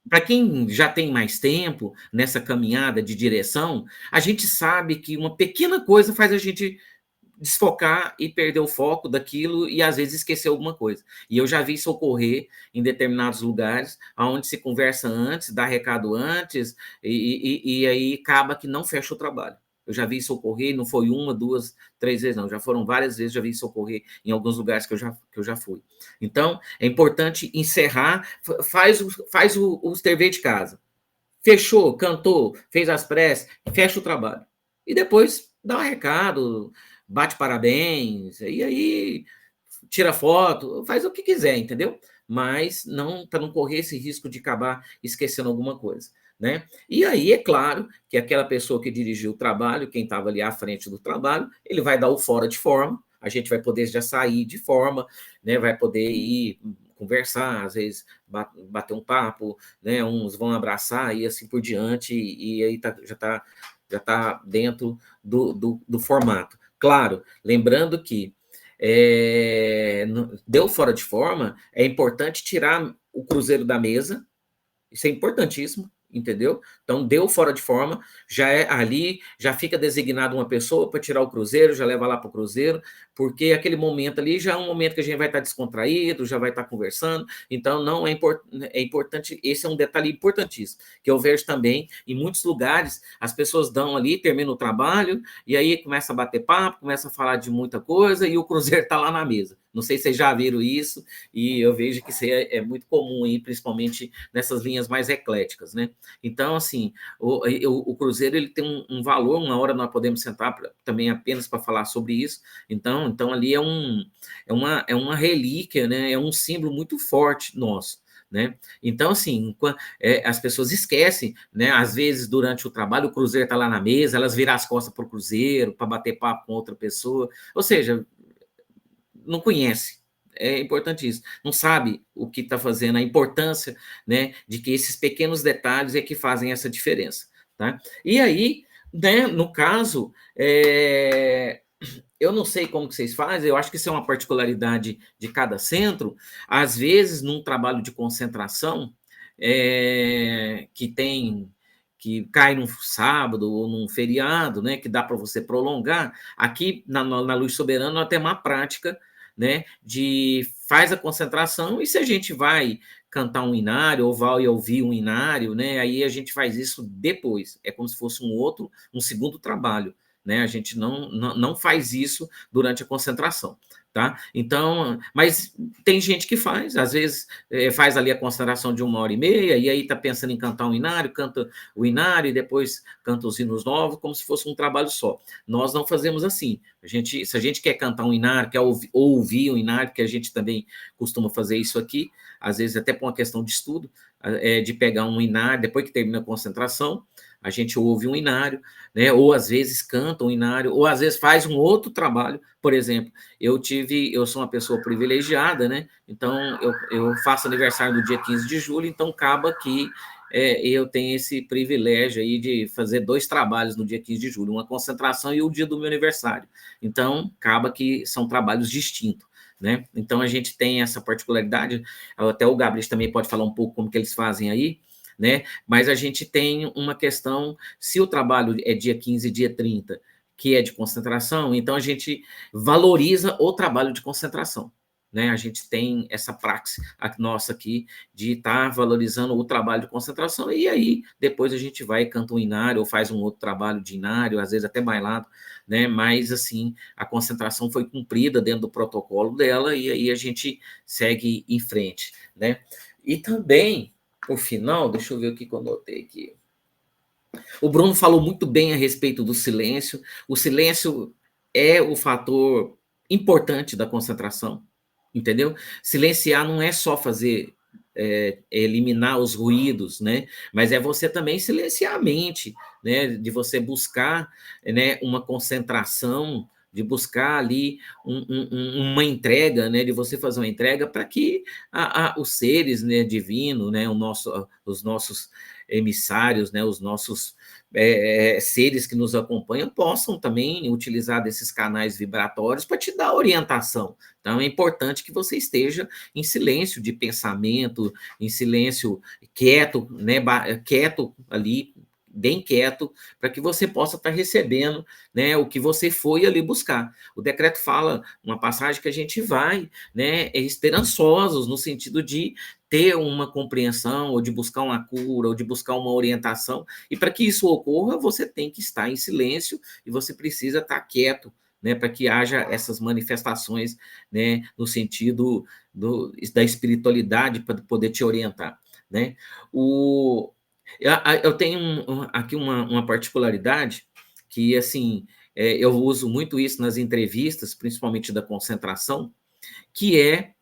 para quem já tem mais tempo nessa caminhada de direção, a gente sabe que uma pequena coisa faz a gente desfocar e perder o foco daquilo e às vezes esquecer alguma coisa. E eu já vi isso ocorrer em determinados lugares, onde se conversa antes, dá recado antes, e aí acaba que não fecha o trabalho. Eu já vi isso ocorrer, não foi 1, 2, 3 vezes, não. Já foram várias vezes, já vi isso ocorrer em alguns lugares que eu já fui. Então, é importante encerrar, faz o dever de casa. Fechou, cantou, fez as preces, fecha o trabalho. E depois dá um recado, bate parabéns, e aí tira foto, faz o que quiser, entendeu? Mas não para não correr esse risco de acabar esquecendo alguma coisa, né? E aí, é claro, que aquela pessoa que dirigiu o trabalho, quem estava ali à frente do trabalho, ele vai dar o fora de forma, a gente vai poder já sair de forma, né? Vai poder ir conversar, às vezes bater um papo, né? Uns vão abraçar e assim por diante, e aí já tá dentro do formato. Claro, lembrando que deu fora de forma, é importante tirar o cruzeiro da mesa, isso é importantíssimo, entendeu? Então, deu fora de forma, já é ali, já fica designado uma pessoa para tirar o cruzeiro, já leva lá para o cruzeiro, porque aquele momento ali já é um momento que a gente vai estar descontraído, já vai estar conversando, então não é importante, esse é um detalhe importantíssimo, que eu vejo também em muitos lugares, as pessoas dão ali, terminam o trabalho, e aí começa a bater papo, começa a falar de muita coisa, e o cruzeiro está lá na mesa. Não sei se vocês já viram isso, e eu vejo que isso é muito comum aí, principalmente nessas linhas mais ecléticas, né? Então, assim, o Cruzeiro ele tem um valor, uma hora nós podemos sentar também apenas para falar sobre isso. Então ali é uma relíquia, né? É um símbolo muito forte nosso. Né? Então, assim, as pessoas esquecem, né? Às vezes, durante o trabalho, o Cruzeiro está lá na mesa, elas viram as costas para o Cruzeiro, para bater papo com outra pessoa. Ou seja, não conhece. É importante isso. Não sabe o que está fazendo, a importância, né, de que esses pequenos detalhes é que fazem essa diferença. Tá? E aí, né, no caso, eu não sei como que vocês fazem, eu acho que isso é uma particularidade de cada centro. Às vezes, num trabalho de concentração, que cai num sábado ou num feriado, né, que dá para você prolongar, aqui na Luz Soberana nós temos uma prática, né, de faz a concentração, e se a gente vai cantar um inário ou vai ouvir um inário, né, aí a gente faz isso depois, é como se fosse um segundo trabalho, né, a gente não faz isso durante a concentração. Tá? Então, mas tem gente que faz, às vezes faz ali a concentração de 1h30, e aí está pensando em cantar um inário, canta o inário e depois canta os hinos novos, como se fosse um trabalho só. Nós não fazemos assim. Se a gente quer cantar um inário, quer ouvir um inário, que a gente também costuma fazer isso aqui, às vezes até por uma questão de estudo, de pegar um inário, depois que termina a concentração, a gente ouve um inário, né? Ou às vezes canta um inário, ou às vezes faz um outro trabalho. Por exemplo, eu sou uma pessoa privilegiada, né? Então eu faço aniversário no dia 15 de julho, então acaba que eu tenho esse privilégio aí de fazer 2 trabalhos no dia 15 de julho, uma concentração e o dia do meu aniversário. Então, acaba que são trabalhos distintos. Né? Então, a gente tem essa particularidade, até o Gabriel também pode falar um pouco como que eles fazem aí, né? Mas a gente tem uma questão, se o trabalho é dia 15 e dia 30, que é de concentração, então a gente valoriza o trabalho de concentração. Né? A gente tem essa praxe nossa aqui de estar valorizando o trabalho de concentração, e aí depois a gente vai e canta um inário, ou faz um outro trabalho de inário, às vezes até bailado, né? Mas assim, a concentração foi cumprida dentro do protocolo dela, e aí a gente segue em frente. Né? E também, por final, deixa eu ver o que eu anotei aqui. O Bruno falou muito bem a respeito do silêncio. O silêncio é o fator importante da concentração, entendeu? Silenciar não é só fazer eliminar os ruídos, né? Mas é você também silenciar a mente, né? De você buscar, né, uma concentração, de buscar ali uma entrega, né? De você fazer uma entrega para que os seres, né, divinos, né, os nossos emissários, né, os nossos seres que nos acompanham possam também utilizar desses canais vibratórios para te dar orientação. Então, é importante que você esteja em silêncio de pensamento, em silêncio quieto, né, quieto ali, bem quieto, para que você possa estar recebendo, né, o que você foi ali buscar. O decreto fala, uma passagem que a gente vai, né, esperançosos, no sentido de ter uma compreensão, ou de buscar uma cura, ou de buscar uma orientação, e para que isso ocorra, você tem que estar em silêncio, e você precisa estar quieto, né, para que haja essas manifestações, né, no sentido da espiritualidade, para poder te orientar. Né? Eu tenho aqui uma particularidade que, assim, eu uso muito isso nas entrevistas, principalmente da concentração, que é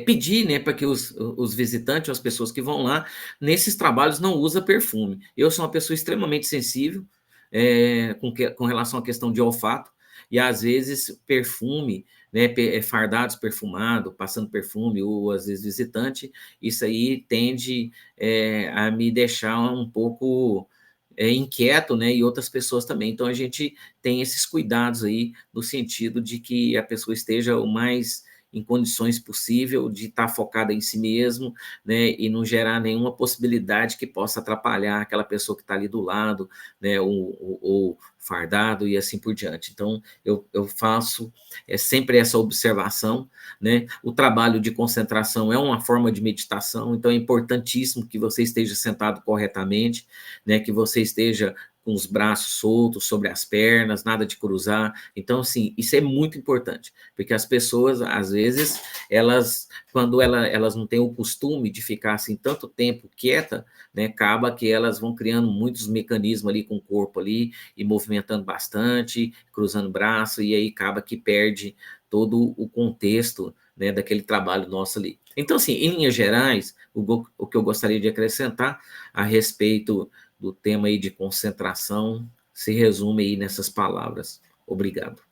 pedir, né, para que os visitantes, as pessoas que vão lá, nesses trabalhos não usem perfume. Eu sou uma pessoa extremamente sensível com relação à questão de olfato, e às vezes perfume, né, fardados perfumado, passando perfume, ou às vezes visitante, isso aí tende a me deixar um pouco inquieto, né, e outras pessoas também. Então a gente tem esses cuidados aí, no sentido de que a pessoa esteja o mais em condições possível de estar focada em si mesmo, né, e não gerar nenhuma possibilidade que possa atrapalhar aquela pessoa que está ali do lado, né, ou fardado e assim por diante. Então, eu faço sempre essa observação, né, o trabalho de concentração é uma forma de meditação, então é importantíssimo que você esteja sentado corretamente, né, que você esteja com os braços soltos sobre as pernas, nada de cruzar. Então, assim, isso é muito importante, porque as pessoas, às vezes, quando elas não têm o costume de ficar assim tanto tempo quieta, né, acaba que elas vão criando muitos mecanismos ali com o corpo ali, e movimentando bastante, cruzando o braço, e aí acaba que perde todo o contexto, né, daquele trabalho nosso ali. Então, assim, em linhas gerais, o que eu gostaria de acrescentar a respeito do tema aí de concentração se resume aí nessas palavras. Obrigado.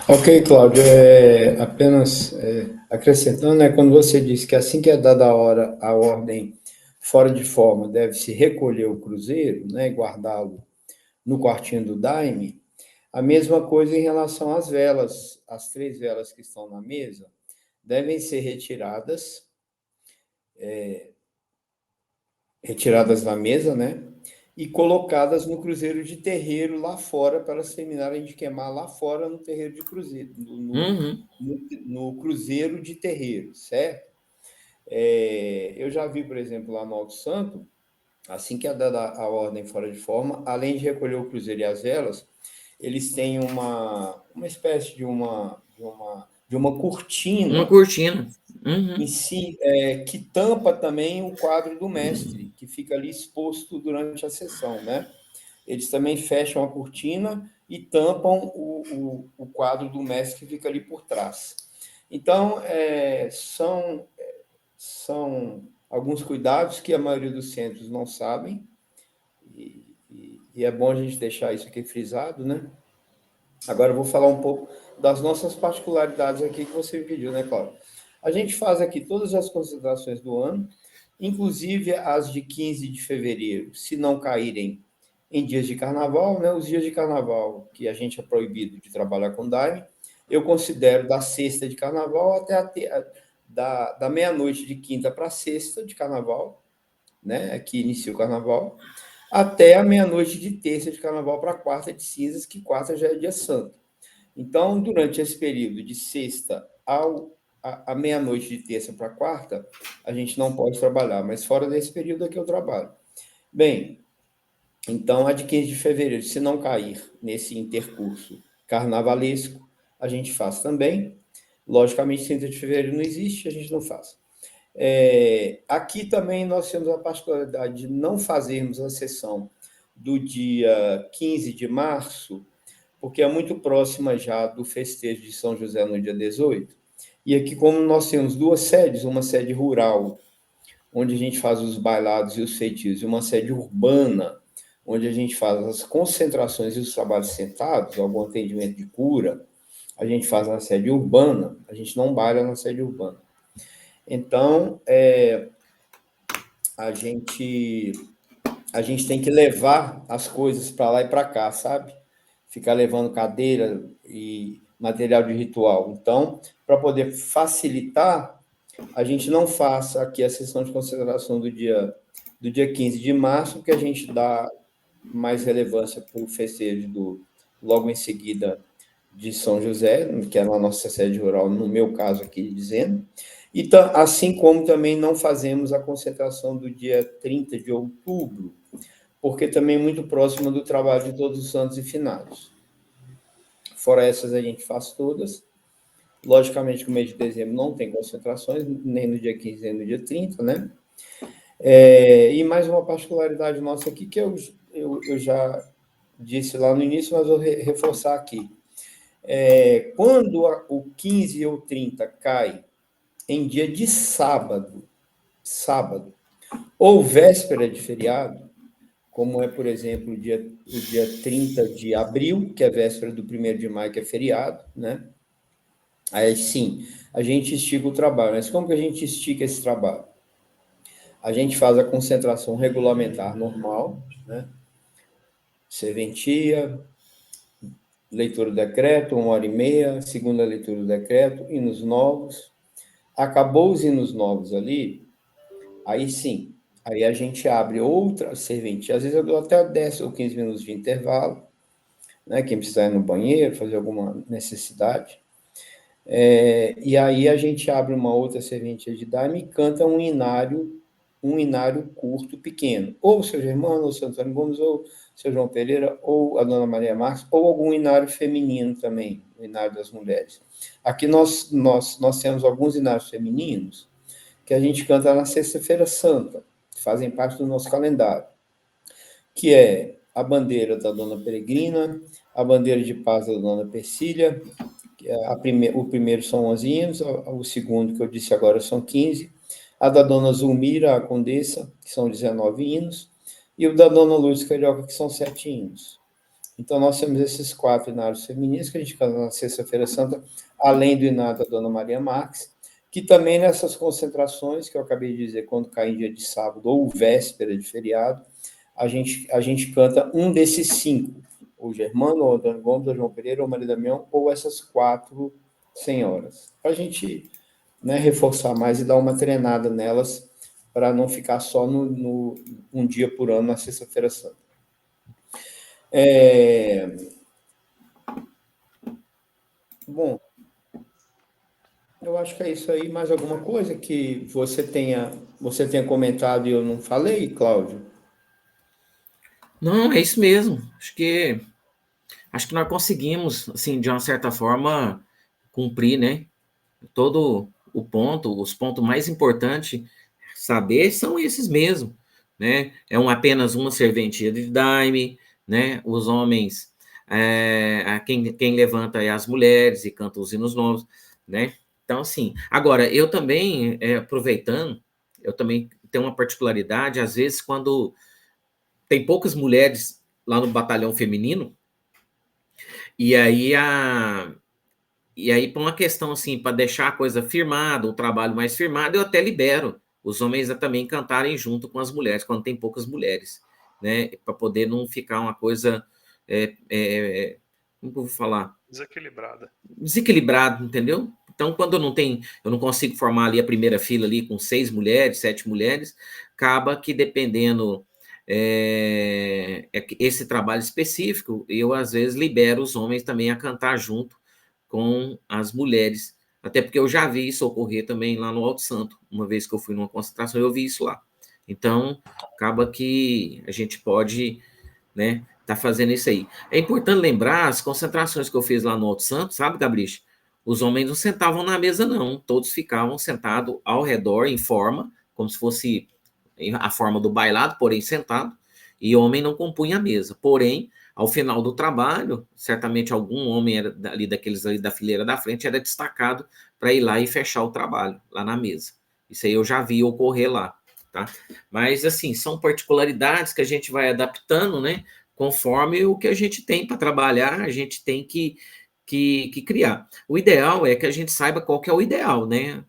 Ok, Cláudio, apenas acrescentando, né, quando você disse que assim que é dada a ordem fora de forma, deve-se recolher o cruzeiro, né, e guardá-lo no quartinho do daime, a mesma coisa em relação às velas. As 3 velas que estão na mesa devem ser retiradas da mesa, né? E colocadas no cruzeiro de terreiro lá fora, para elas terminarem de queimar lá fora no terreiro de cruzeiro, no cruzeiro de terreiro, certo? Eu já vi, por exemplo, lá no Alto Santo, assim que é dada a ordem fora de forma, além de recolher o cruzeiro e as velas, eles têm uma espécie de uma Uma cortina cortina. em si, que tampa também o quadro do mestre, que fica ali exposto durante a sessão, né? Eles também fecham a cortina e tampam o quadro do mestre que fica ali por trás. Então, são alguns cuidados que a maioria dos centros não sabem, e é bom a gente deixar isso aqui frisado, né? Agora eu vou falar um pouco das nossas particularidades aqui que você me pediu, né, Cláudio? A gente faz aqui todas as concentrações do ano, inclusive as de 15 de fevereiro, se não caírem em dias de carnaval, né? Os dias de carnaval que a gente é proibido de trabalhar com daime, eu considero da sexta de carnaval até da meia-noite de quinta para sexta de carnaval, né? Que inicia o carnaval, até a meia-noite de terça de carnaval para quarta de cinzas, que quarta já é dia santo. Então, durante esse período de sexta à meia-noite de terça para quarta, a gente não pode trabalhar, mas fora desse período aqui eu trabalho. Bem, então, a de 15 de fevereiro, se não cair nesse intercurso carnavalesco, a gente faz também. Logicamente, 30 de fevereiro não existe, a gente não faz. Aqui também nós temos a particularidade de não fazermos a sessão do dia 15 de março, porque é muito próxima já do festejo de São José no dia 18. E aqui, como nós temos 2 sedes, uma sede rural, onde a gente faz os bailados e os feitios, e uma sede urbana, onde a gente faz as concentrações e os trabalhos sentados, algum atendimento de cura, a gente faz na sede urbana, a gente não baila na sede urbana. Então, a gente tem que levar as coisas para lá e para cá, sabe? Ficar levando cadeira e material de ritual. Então, para poder facilitar, a gente não faz aqui a sessão de concentração do dia 15 de março, porque a gente dá mais relevância para o festejo logo em seguida de São José, que é a nossa sede rural, no meu caso aqui dizendo, e assim como também não fazemos a concentração do dia 30 de outubro, porque também é muito próxima do trabalho de Todos os Santos e Finados. Fora essas, a gente faz todas. Logicamente que o mês de dezembro não tem concentrações, nem no dia 15, nem no dia 30, né? E mais uma particularidade nossa aqui, que eu já disse lá no início, mas vou reforçar aqui. Quando o 15 ou 30 cai em dia de sábado, ou véspera de feriado, como é, por exemplo, o dia 30 de abril, que é véspera do 1º de maio, que é feriado, né? Aí sim, a gente estica o trabalho. Mas como que a gente estica esse trabalho? A gente faz a concentração regulamentar normal, né? Serventia, leitura do decreto, 1h30, segunda leitura do decreto, hinos novos. Acabou os hinos novos ali, aí sim, aí a gente abre outra serventia. Às vezes eu dou até 10 ou 15 minutos de intervalo, né? Quem precisar ir no banheiro, fazer alguma necessidade. E aí a gente abre uma outra serventia de daime e canta um inário curto, pequeno. Ou o seu Germano, ou o seu Antônio Gomes, ou o seu João Pereira, ou a Dona Maria Marques, ou algum inário feminino também, o inário das mulheres. Aqui nós temos alguns inários femininos que a gente canta na Sexta-feira Santa, que fazem parte do nosso calendário, que é a bandeira da Dona Peregrina, a bandeira de paz da Dona Persília, o primeiro são 11 hinos, o segundo, que eu disse agora, são 15, a da Dona Zulmira, a Condessa, que são 19 hinos, e o da Dona Lourdes Carioca, que são 7 hinos. Então, nós temos esses 4 inários femininos que a gente canta na Sexta-feira Santa, além do inário da Dona Maria Marques, que também nessas concentrações, que eu acabei de dizer, quando cai em dia de sábado ou véspera de feriado, a gente canta um desses 5, o Germano, o Antônio Gomes, o João Pereira, o Maria Damião, ou essas 4 senhoras. Para a gente, né, reforçar mais e dar uma treinada nelas, para não ficar só um dia por ano na Sexta-feira Santa. Bom, eu acho que é isso aí. Mais alguma coisa que você tenha comentado e eu não falei, Cláudio? Não, é isso mesmo. Acho que nós conseguimos, assim, de uma certa forma, cumprir, né? Todo o ponto, os pontos mais importantes saber são esses mesmo, né? Apenas uma serventia de daime, né? Os homens, quem levanta é as mulheres e canta os hinos novos, né? Então, assim, agora, eu também, aproveitando, eu também tenho uma particularidade, às vezes, quando tem poucas mulheres lá no batalhão feminino, e aí por uma questão assim, para deixar a coisa firmada, o trabalho mais firmado, eu até libero os homens a também cantarem junto com as mulheres, quando tem poucas mulheres, né? Para poder não ficar uma coisa, como que eu vou falar? Desequilibrado, entendeu? Então, quando eu não consigo formar ali a primeira fila ali com 6 mulheres, 7 mulheres, acaba que dependendo esse trabalho específico, eu às vezes libero os homens também a cantar junto com as mulheres, até porque eu já vi isso ocorrer também lá no Alto Santo, uma vez que eu fui numa concentração, eu vi isso lá. Então, acaba que a gente pode, né, tá fazendo isso aí. É importante lembrar as concentrações que eu fiz lá no Alto Santo, sabe, Gabriel? Os homens não sentavam na mesa, não. Todos ficavam sentados ao redor, em forma, como se fosse a forma do bailado, porém sentado, e o homem não compunha a mesa. Porém, ao final do trabalho, certamente algum homem era ali daqueles ali da fileira da frente era destacado para ir lá e fechar o trabalho lá na mesa. Isso aí eu já vi ocorrer lá, tá? Mas assim, são particularidades que a gente vai adaptando, né? Conforme o que a gente tem para trabalhar, a gente tem que criar. O ideal é que a gente saiba qual que é o ideal, né?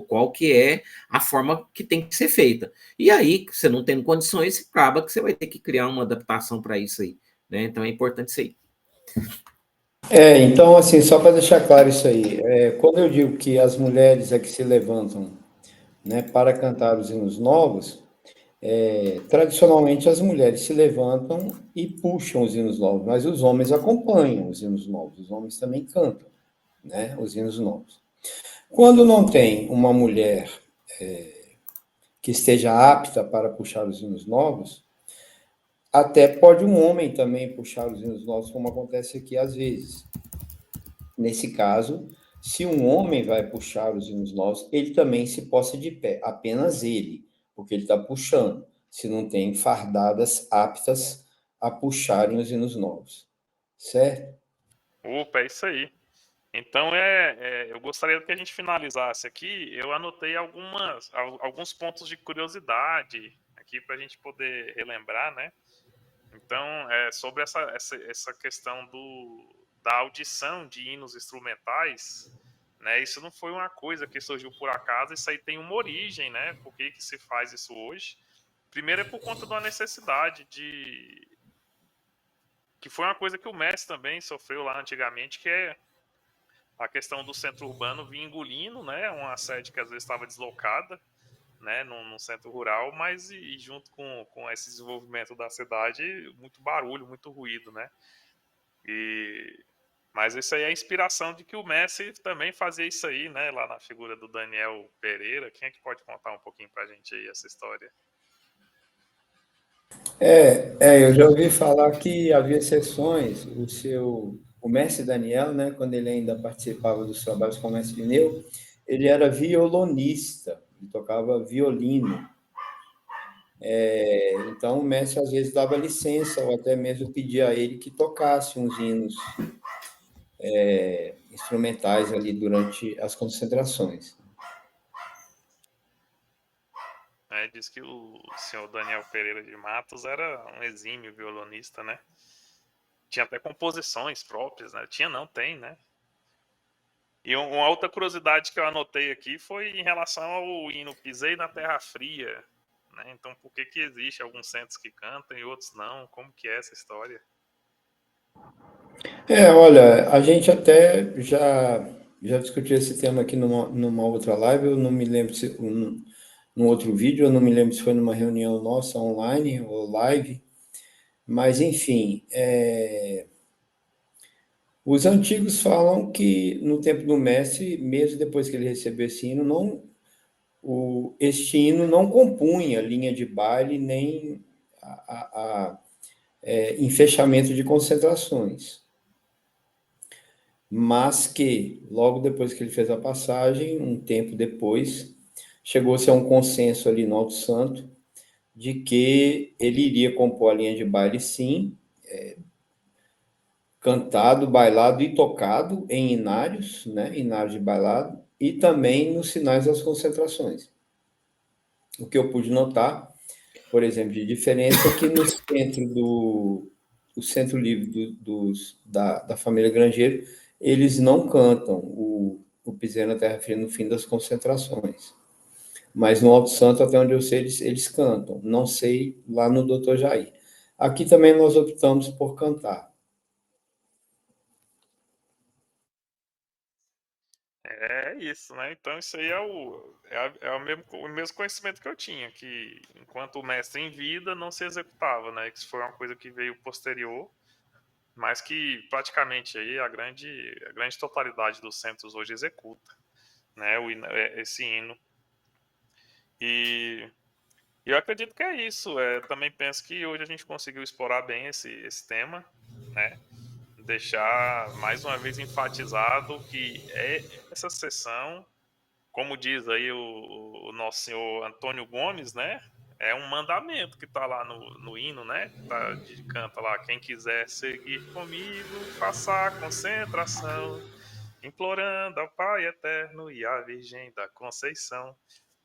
Qual que é a forma que tem que ser feita. E aí, você não tendo condições, acaba que você vai ter que criar uma adaptação para isso aí, né? Então é importante isso aí. Então, assim, só para deixar claro isso aí, quando eu digo que as mulheres é que se levantam, né, para cantar os hinos novos, tradicionalmente as mulheres se levantam e puxam os hinos novos, mas os homens acompanham os hinos novos, os homens também cantam, né, os hinos novos. Quando não tem uma mulher que esteja apta para puxar os hinos novos, até pode um homem também puxar os hinos novos, como acontece aqui às vezes. Nesse caso, se um homem vai puxar os hinos novos, ele também se posta de pé, apenas ele, porque ele está puxando, se não tem fardadas aptas a puxarem os hinos novos, certo? Opa, é isso aí. Então, eu gostaria que a gente finalizasse aqui. Eu anotei alguns pontos de curiosidade aqui para a gente poder relembrar, né? Então, sobre essa questão da audição de hinos instrumentais, né? Isso não foi uma coisa que surgiu por acaso, isso aí tem uma origem, né? Por que se faz isso hoje? Primeiro é por conta de uma necessidade que foi uma coisa que o Messi também sofreu lá antigamente, que é a questão do centro urbano vir engolindo, né? Uma sede que às vezes estava deslocada, né? Num centro rural, mas e junto com esse desenvolvimento da cidade, muito barulho, muito ruído, né? Mas isso aí é a inspiração de que o Messi também fazia isso aí, né? Lá na figura do Daniel Pereira. Quem é que pode contar um pouquinho pra gente aí essa história? Eu já ouvi falar que havia sessões, o mestre Daniel, né, quando ele ainda participava dos trabalhos com o mestre Pineu, ele era violonista, ele tocava violino. Então, o mestre às vezes dava licença, ou até mesmo pedia a ele que tocasse uns hinos instrumentais ali durante as concentrações. Diz que o senhor Daniel Pereira de Matos era um exímio violonista, né? Tinha até composições próprias, né? Tinha não, tem, né? E uma outra curiosidade que eu anotei aqui foi em relação ao hino Pisei na Terra Fria, né? Então, por que existe alguns centros que cantam e outros não? Como que é essa história? Olha, a gente até já discutiu esse tema aqui numa outra live, eu não me lembro se num outro vídeo, eu não me lembro se foi numa reunião nossa online ou live, mas enfim, os antigos falam que no tempo do Messi, mesmo depois que ele recebeu esse hino, este hino não compunha linha de baile nem em fechamento de concentrações, mas que logo depois que ele fez a passagem, um tempo depois, chegou-se a um consenso ali no Alto Santo de que ele iria compor a linha de baile, sim, cantado, bailado e tocado em inários, né, inários de bailado, e também nos sinais das concentrações. O que eu pude notar, por exemplo, de diferença é que no centro o centro livre da família Grangeiro, eles não cantam o Pisei na Terra Fria no fim das concentrações. Mas no Alto Santo, até onde eu sei, eles cantam. Não sei lá no Doutor Jair. Aqui também nós optamos por cantar. É isso, né? Então isso aí o mesmo conhecimento que eu tinha, que enquanto o mestre em vida não se executava, né? Que isso foi uma coisa que veio posterior, mas que praticamente aí a grande totalidade dos centros hoje executa, né? Esse hino. E eu acredito que é isso. Também penso que hoje a gente conseguiu explorar bem esse tema, né? Deixar mais uma vez enfatizado que essa sessão, como diz aí o nosso senhor Antônio Gomes, né? É um mandamento que está lá no hino, né? Canta lá, quem quiser seguir comigo, faça a concentração, implorando ao Pai Eterno e à Virgem da Conceição.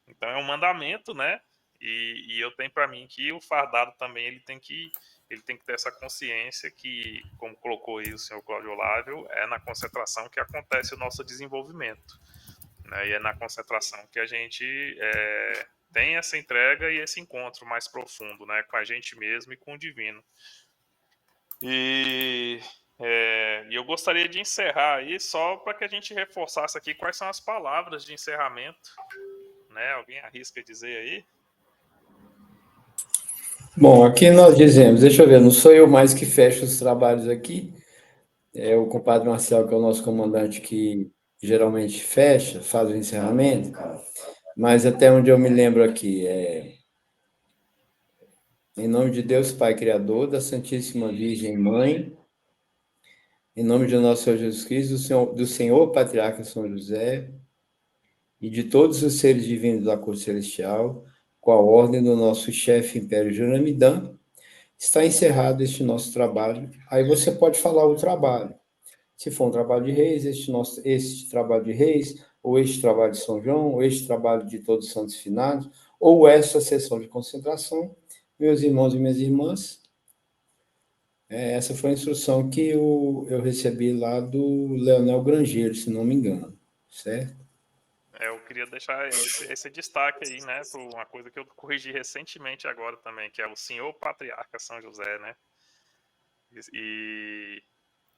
Então é um mandamento, né? E eu tenho para mim que o fardado também ele tem que ter essa consciência que, como colocou aí o senhor Cláudio Olávio, é na concentração que acontece o nosso desenvolvimento, né? E é na concentração que a gente tem essa entrega e esse encontro mais profundo, né? Com a gente mesmo e com o divino. E eu gostaria de encerrar aí só para que a gente reforçasse aqui quais são as palavras de encerramento, né? Alguém arrisca dizer aí? Bom, aqui nós dizemos, deixa eu ver, não sou eu mais que fecho os trabalhos aqui, é o compadre Marcel, que é o nosso comandante, que geralmente fecha, faz o encerramento, mas até onde eu me lembro aqui, em nome de Deus Pai Criador, da Santíssima Virgem Mãe, em nome de nosso Senhor Jesus Cristo, do Senhor Patriarca São José e de todos os seres divinos da Corte Celestial, com a ordem do nosso chefe Império Juramidã, está encerrado este nosso trabalho. Aí você pode falar o trabalho. Se for um trabalho de reis, este trabalho de reis, ou este trabalho de São João, ou este trabalho de Todos os Santos Finados, ou esta sessão de concentração, meus irmãos e minhas irmãs, essa foi a instrução que eu recebi lá do Leonel Grangeiro, se não me engano, certo? Eu queria deixar esse destaque aí, né, para uma coisa que eu corrigi recentemente agora também, que é o Senhor Patriarca São José, né?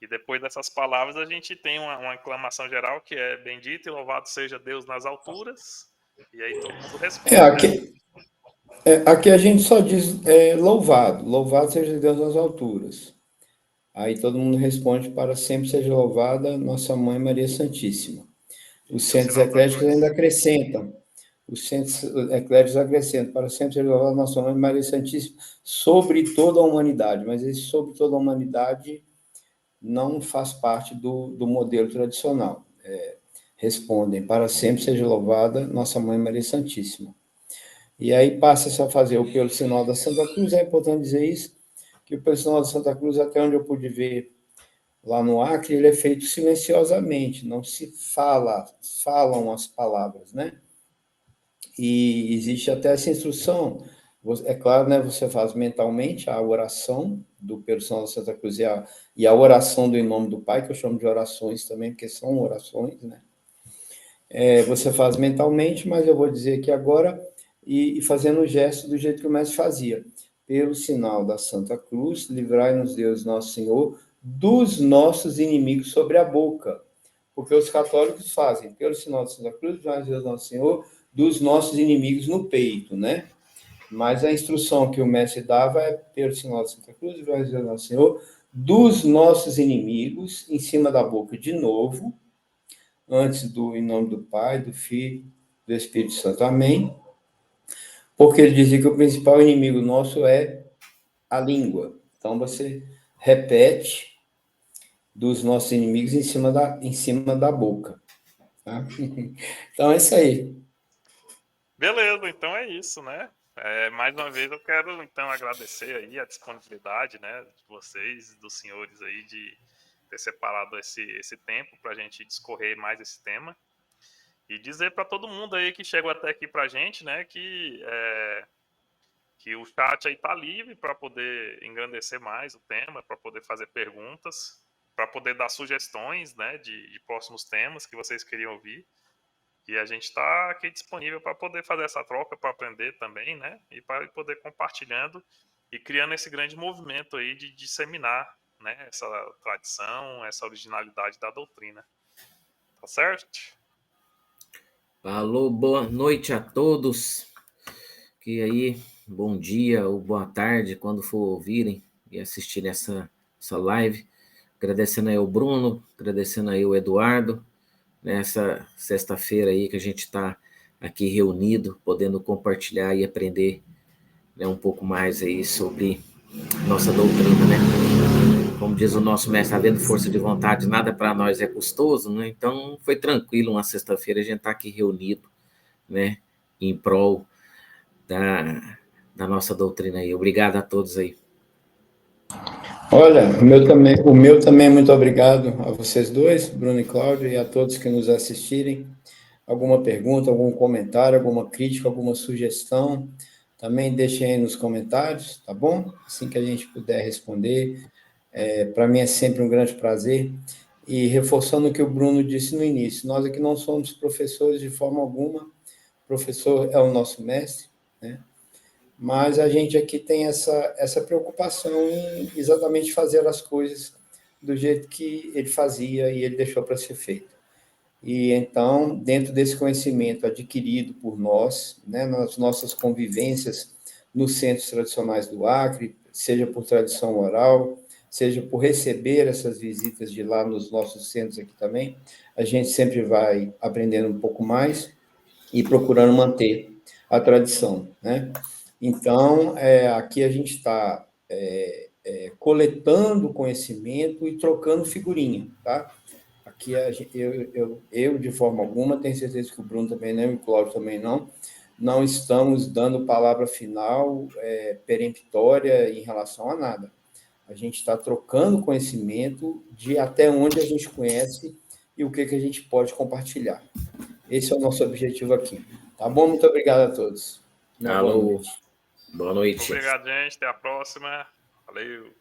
E depois dessas palavras a gente tem uma aclamação geral que é bendito e louvado seja Deus nas alturas, e aí todo mundo responde, né? Aqui a gente só diz louvado seja Deus nas alturas. Aí todo mundo responde: para sempre seja louvada Nossa Mãe Maria Santíssima. Os centros ecléticos ainda acrescentam. Para sempre seja louvada Nossa Mãe Maria Santíssima sobre toda a humanidade. Mas esse sobre toda a humanidade não faz parte do modelo tradicional. Respondem: para sempre seja louvada Nossa Mãe Maria Santíssima. E aí passa-se a fazer o pelo sinal da Santa Cruz. É importante dizer isso, que o pelo sinal da Santa Cruz, até onde eu pude ver lá no Acre, ele é feito silenciosamente, não se falam as palavras, né? E existe até essa instrução, é claro, né, você faz mentalmente a oração do pelo sinal da Santa Cruz e a oração do Em Nome do Pai, que eu chamo de orações também, porque são orações, né? Você faz mentalmente, mas eu vou dizer aqui agora, e fazendo o gesto do jeito que o mestre fazia. Pelo sinal da Santa Cruz, livrai-nos Deus nosso Senhor dos nossos inimigos sobre a boca. Porque os católicos fazem, pelo sinal da Santa Cruz, livrai-nos Deus nosso Senhor dos nossos inimigos no peito, né? Mas a instrução que o mestre dava é, pelo sinal da Santa Cruz, livrai-nos Deus nosso Senhor dos nossos inimigos, em cima da boca de novo, antes do em nome do Pai, do Filho, do Espírito Santo. Amém. Porque ele dizia que o principal inimigo nosso é a língua. Então você repete dos nossos inimigos em cima da boca. Tá? Então é isso aí. Beleza, então é isso, né? Mais uma vez eu quero então agradecer aí a disponibilidade, né, de vocês, dos senhores aí, de ter separado esse tempo para a gente discorrer mais esse tema e dizer para todo mundo aí que chegou até aqui para a gente, né, que o chat aí tá livre para poder engrandecer mais o tema, para poder fazer perguntas, para poder dar sugestões, né, de próximos temas que vocês queriam ouvir. E a gente está aqui disponível para poder fazer essa troca, para aprender também, né? E para poder compartilhando e criando esse grande movimento aí de disseminar, né, essa tradição, essa originalidade da doutrina. Tá certo? Alô, boa noite a todos. Que aí, bom dia ou boa tarde, quando for ouvirem e assistirem essa live. Agradecendo aí o Bruno, agradecendo aí o Eduardo, nessa sexta-feira aí que a gente está aqui reunido, podendo compartilhar e aprender, né, um pouco mais aí sobre nossa doutrina, né? Como diz o nosso mestre, havendo força de vontade, nada para nós é custoso, né? Então foi tranquilo uma sexta-feira a gente tá aqui reunido, né, em prol da nossa doutrina aí. Obrigado a todos aí. Olha, o meu também muito obrigado a vocês dois, Bruno e Cláudio, e a todos que nos assistirem. Alguma pergunta, algum comentário, alguma crítica, alguma sugestão, também deixem aí nos comentários, tá bom? Assim que a gente puder responder. Para mim é sempre um grande prazer. E reforçando o que o Bruno disse no início, nós aqui não somos professores de forma alguma, o professor é o nosso mestre, né? Mas a gente aqui tem essa preocupação em exatamente fazer as coisas do jeito que ele fazia e ele deixou para ser feito. E então, dentro desse conhecimento adquirido por nós, né, nas nossas convivências nos centros tradicionais do Acre, seja por tradição oral, seja por receber essas visitas de lá nos nossos centros aqui também, a gente sempre vai aprendendo um pouco mais e procurando manter a tradição, né? Então, aqui a gente está coletando conhecimento e trocando figurinha, tá? Aqui eu, de forma alguma, tenho certeza que o Bruno também não, e o Cláudio também não estamos dando palavra final peremptória em relação a nada. A gente está trocando conhecimento de até onde a gente conhece e o que a gente pode compartilhar. Esse é o nosso objetivo aqui. Tá bom? Muito obrigado a todos. Uma boa Alô, noite. boa noite. Obrigado, gente. Até a próxima. Valeu.